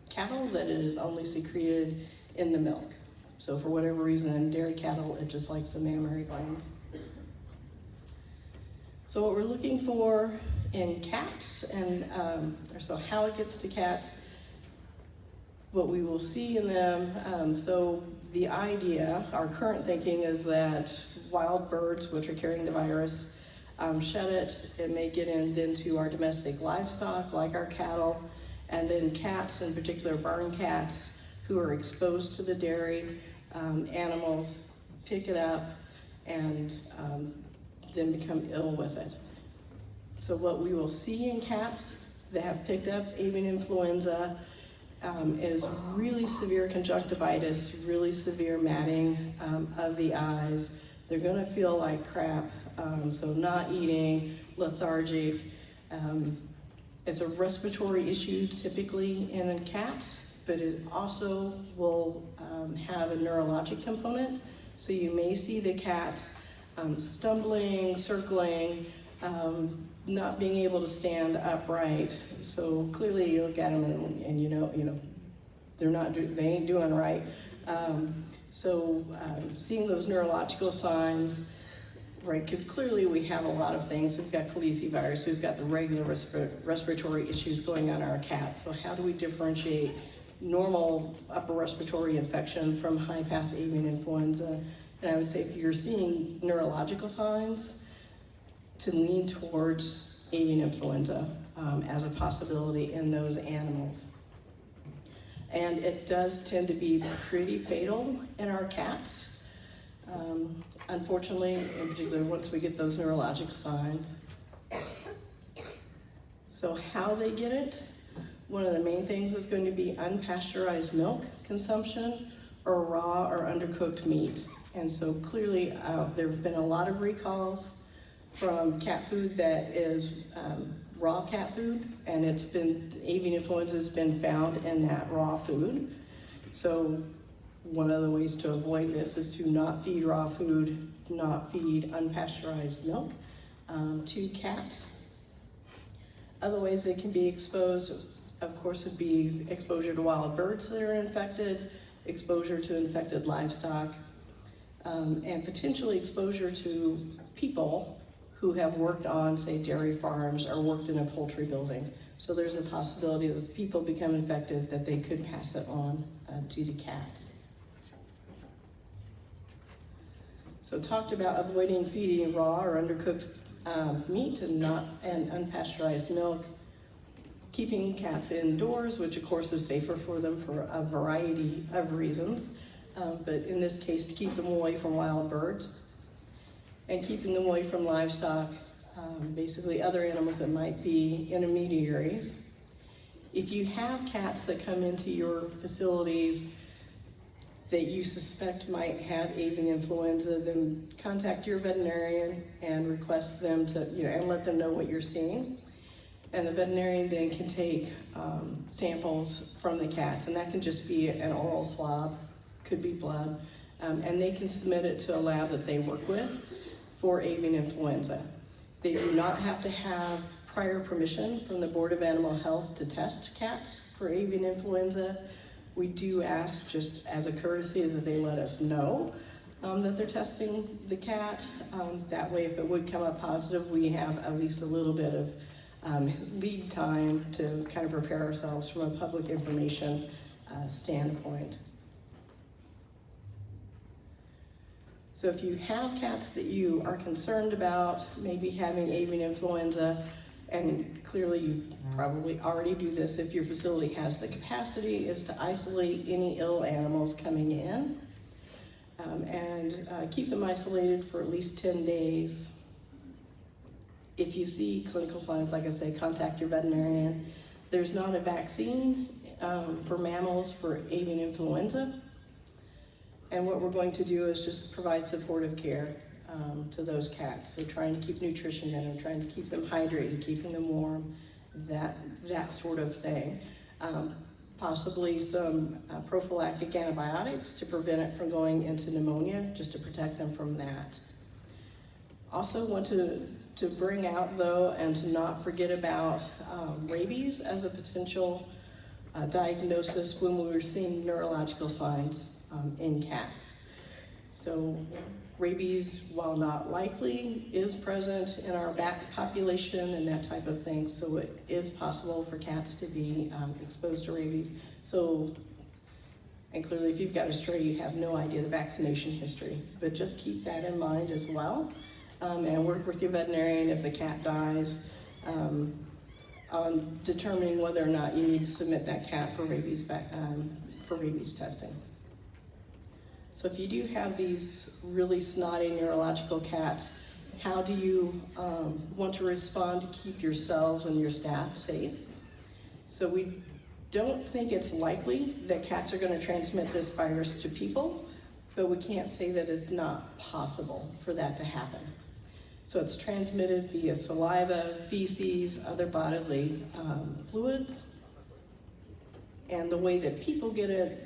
S9: cattle that it is only secreted in the milk. So for whatever reason in dairy cattle, it just likes the mammary glands. So what we're looking for in cats, and so how it gets to cats, what we will see in them, so the idea, our current thinking is that wild birds, which are carrying the virus, shed it may get into our domestic livestock, like our cattle, and then cats, in particular barn cats, who are exposed to the dairy animals, pick it up and then become ill with it. So what we will see in cats that have picked up avian influenza is really severe conjunctivitis, really severe matting of the eyes. They're gonna feel like crap, so not eating, lethargic. It's a respiratory issue typically in cats, but it also will have a neurologic component. So you may see the cats stumbling, circling, not being able to stand upright. So clearly you look at them and you know they ain't doing right. Seeing those neurological signs, right? Because clearly we have a lot of things. We've got calicivirus, we've got the regular respiratory issues going on in our cats. So how do we differentiate normal upper respiratory infection from high-path avian influenza? And I would say if you're seeing neurological signs, to lean towards avian influenza as a possibility in those animals. And it does tend to be pretty fatal in our cats. Unfortunately, in particular, once we get those neurological signs. So how they get it, one of the main things is going to be unpasteurized milk consumption or raw or undercooked meat. And so clearly there have been a lot of recalls from cat food that is raw cat food, and avian influenza has been found in that raw food. So one of the ways to avoid this is to not feed raw food, not feed unpasteurized milk to cats. Other ways they can be exposed, of course, would be exposure to wild birds that are infected, exposure to infected livestock, and potentially exposure to people who have worked on, say, dairy farms or worked in a poultry building. So there's a possibility that if people become infected, that they could pass it on to the cat. So talked about avoiding feeding raw or undercooked meat and unpasteurized milk, keeping cats indoors, which of course is safer for them for a variety of reasons, but in this case to keep them away from wild birds, and keeping them away from livestock, basically other animals that might be intermediaries. If you have cats that come into your facilities that you suspect might have avian influenza, then contact your veterinarian and request them to, and let them know what you're seeing. And the veterinarian then can take samples from the cats, and that can just be an oral swab, could be blood, and they can submit it to a lab that they work with for avian influenza. They do not have to have prior permission from the Board of Animal Health to test cats for avian influenza. We do ask, just as a courtesy, that they let us know that they're testing the cat. That way, if it would come up positive, we have at least a little bit of lead time to kind of prepare ourselves from a public information standpoint. So if you have cats that you are concerned about maybe having avian influenza, and clearly you probably already do this if your facility has the capacity, is to isolate any ill animals coming in and keep them isolated for at least 10 days. If you see clinical signs, like I say, contact your veterinarian. There's not a vaccine for mammals for avian influenza. And what we're going to do is just provide supportive care to those cats. So trying to keep nutrition in them, trying to keep them hydrated, keeping them warm, that sort of thing. Possibly some prophylactic antibiotics to prevent it from going into pneumonia, just to protect them from that. Also want to bring out, though, and to not forget about rabies as a potential diagnosis when we were seeing neurological signs in cats. So rabies, while not likely, is present in our bat population and that type of thing, so it is possible for cats to be exposed to rabies. So, and clearly if you've got a stray, you have no idea the vaccination history, but just keep that in mind as well, and work with your veterinarian if the cat dies on determining whether or not you need to submit that cat for rabies testing. So if you do have these really snotty neurological cats, how do you want to respond to keep yourselves and your staff safe? So we don't think it's likely that cats are going to transmit this virus to people, but we can't say that it's not possible for that to happen. So it's transmitted via saliva, feces, other bodily fluids. And the way that people get it,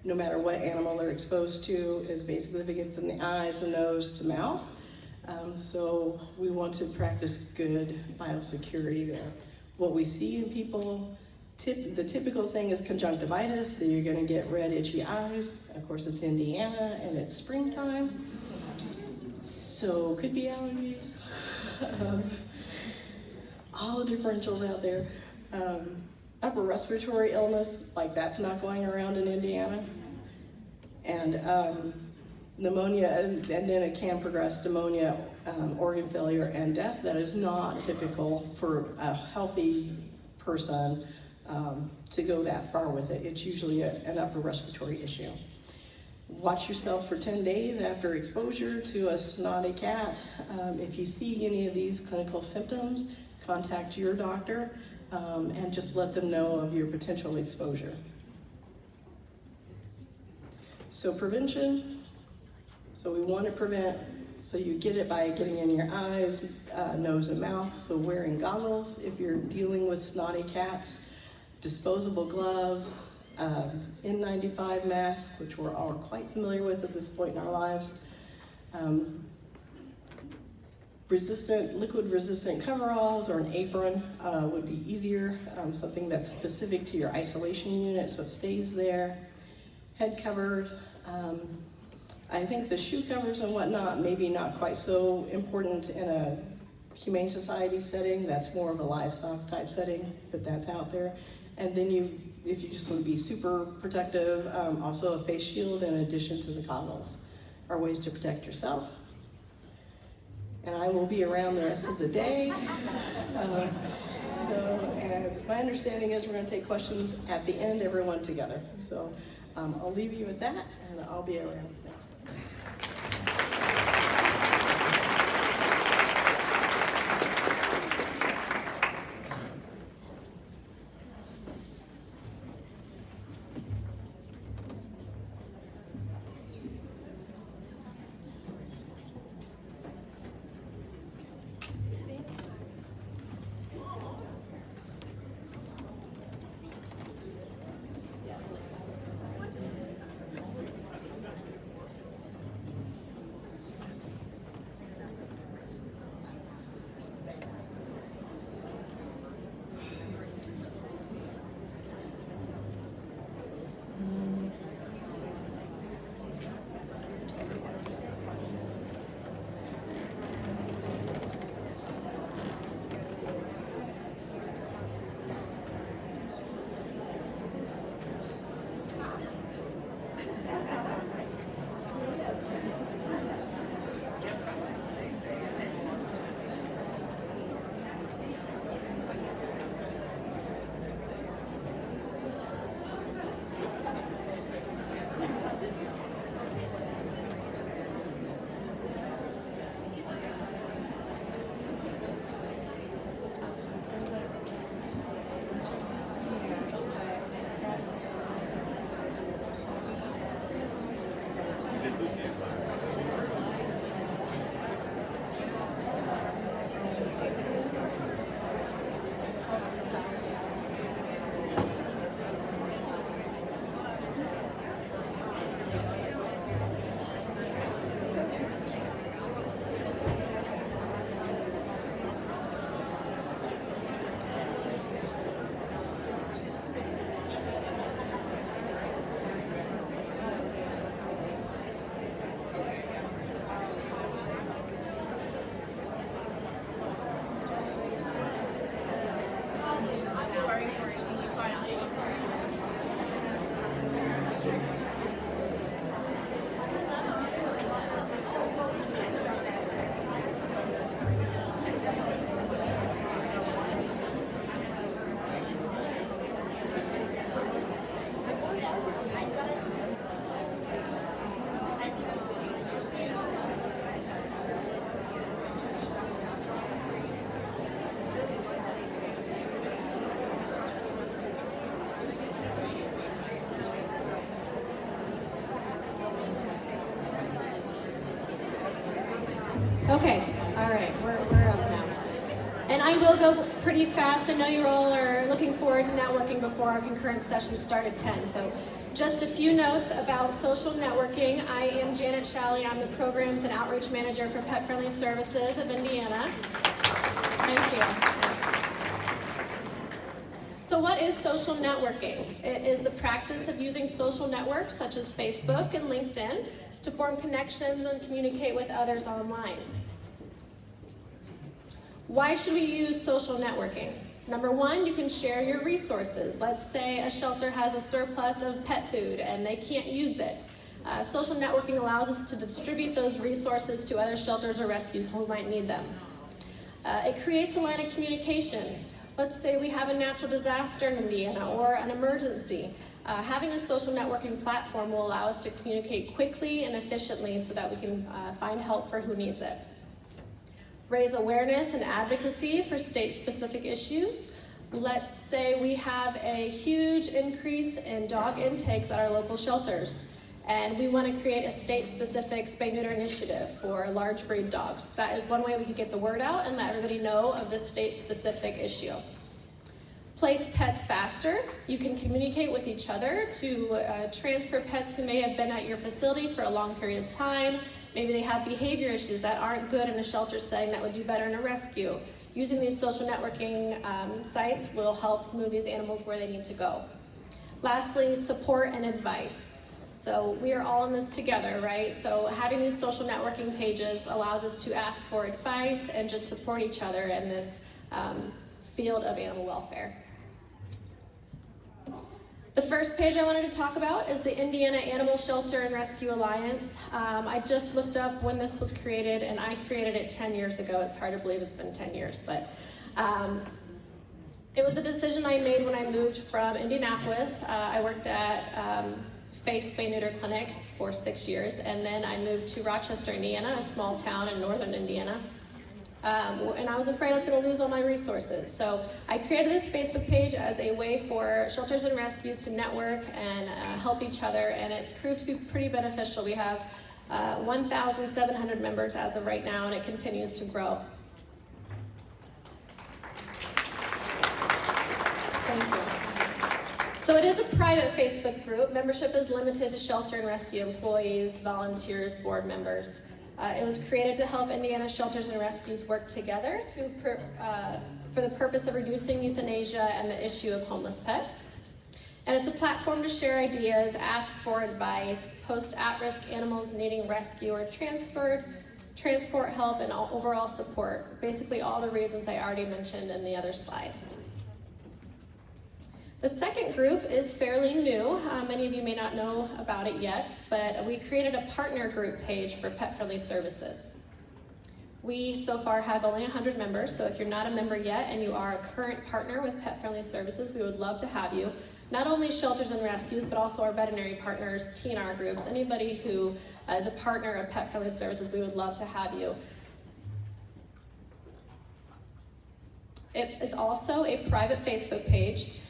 S9: no matter what animal they're exposed to, is basically if it gets in the eyes, the nose, the mouth. So we want to practice good biosecurity there. What we see in people, the typical thing is conjunctivitis, so you're gonna get red, itchy eyes. Of course, it's Indiana and it's springtime. So could be allergies, all the differentials out there. Upper respiratory illness, like that's not going around in Indiana. And pneumonia, and then it can progress to pneumonia, organ failure, and death. That is not typical for a healthy person to go that far with it. It's usually an upper respiratory issue. Watch yourself for 10 days after exposure to a snotty cat. If you see any of these clinical symptoms, contact your doctor and just let them know of your potential exposure. So prevention, so we want to prevent, so you get it by getting in your eyes, nose and mouth, so wearing goggles if you're dealing with snotty cats, disposable gloves, N95 masks, which we're all quite familiar with at this point in our lives, liquid-resistant coveralls or an apron would be easier, something that's specific to your isolation unit so it stays there. Head covers, I think the shoe covers and whatnot, maybe not quite so important in a Humane Society setting. That's more of a livestock type setting, but that's out there. And then if you just want to be super protective, also a face shield in addition to the goggles. are ways to protect yourself. And I will be around the rest of the day. And my understanding is we're going to take questions at the end, everyone together. So I'll leave you with that, and I'll be around. Thanks.
S10: Okay, all right, we're up now. And I will go pretty fast. I know you all are looking forward to networking before our concurrent sessions start at 10. So just a few notes about social networking. I am Janet Showley. I'm the Programs and Outreach Manager for Pet Friendly Services of Indiana. Thank you. So what is social networking? It is the practice of using social networks such as Facebook and LinkedIn to form connections and communicate with others online. Why should we use social networking? Number one, you can share your resources. Let's say a shelter has a surplus of pet food and they can't use it. Social networking allows us to distribute those resources to other shelters or rescues who might need them. It creates a line of communication. Let's say we have a natural disaster in Indiana or an emergency. Having a social networking platform will allow us to communicate quickly and efficiently so that we can find help for who needs it. Raise awareness and advocacy for state-specific issues. Let's say we have a huge increase in dog intakes at our local shelters, and we want to create a state-specific spay-neuter initiative for large breed dogs. That is one way we could get the word out and let everybody know of this state-specific issue. Place pets faster. You can communicate with each other to transfer pets who may have been at your facility for a long period of time. Maybe they have behavior issues that aren't good in a shelter setting that would do better in a rescue. Using these social networking sites will help move these animals where they need to go. Lastly, support and advice. So we are all in this together, right? So having these social networking pages allows us to ask for advice and just support each other in this field of animal welfare. The first page I wanted to talk about is the Indiana Animal Shelter and Rescue Alliance. I just looked up when this was created, and I created it 10 years ago. It's hard to believe it's been 10 years, but it was a decision I made when I moved from Indianapolis. I worked at Face Spay Neuter Clinic for 6 years, and then I moved to Rochester, Indiana, a small town in northern Indiana. And I was afraid I was going to lose all my resources. So I created this Facebook page as a way for shelters and rescues to network and help each other, and it proved to be pretty beneficial. We have 1,700 members as of right now, and it continues to grow. Thank you. So it is a private Facebook group. Membership is limited to shelter and rescue employees, volunteers, board members. It was created to help Indiana shelters and rescues work together for the purpose of reducing euthanasia and the issue of homeless pets. And it's a platform to share ideas, ask for advice, post at-risk animals needing rescue or transferred, transport help, and overall support. Basically all the reasons I already mentioned in the other slide. The second group is fairly new. Many of you may not know about it yet, but we created a partner group page for pet-friendly services. We so far have only 100 members, so if you're not a member yet and you are a current partner with pet-friendly services, we would love to have you. Not only shelters and rescues, but also our veterinary partners, TNR groups, anybody who is a partner of pet-friendly services, we would love to have you. It's also a private Facebook page.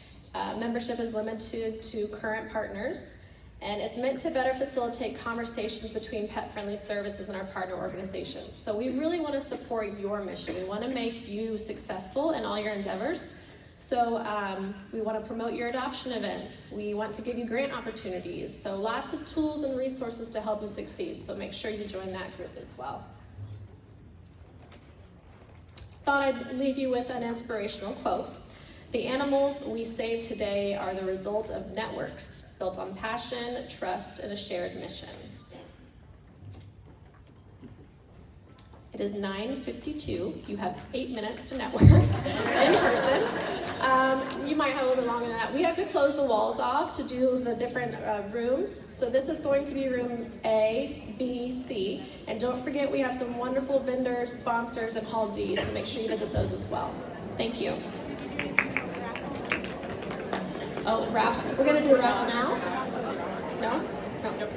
S10: Membership is limited to current partners, and it's meant to better facilitate conversations between pet-friendly services and our partner organizations. So we really want to support your mission. We want to make you successful in all your endeavors. So we want to promote your adoption events. We want to give you grant opportunities. So lots of tools and resources to help you succeed. So make sure you join that group as well. Thought I'd leave you with an inspirational quote. The animals we save today are the result of networks built on passion, trust, and a shared mission. It is 9:52. You have 8 minutes to network in person. You might have a little bit longer than that. We have to close the walls off to do the different rooms. So this is going to be room A, B, C. And don't forget we have some wonderful vendors, sponsors in Hall D, so make sure you visit those as well. Thank you. Oh, raffle. We're going to do a raffle now? No? No.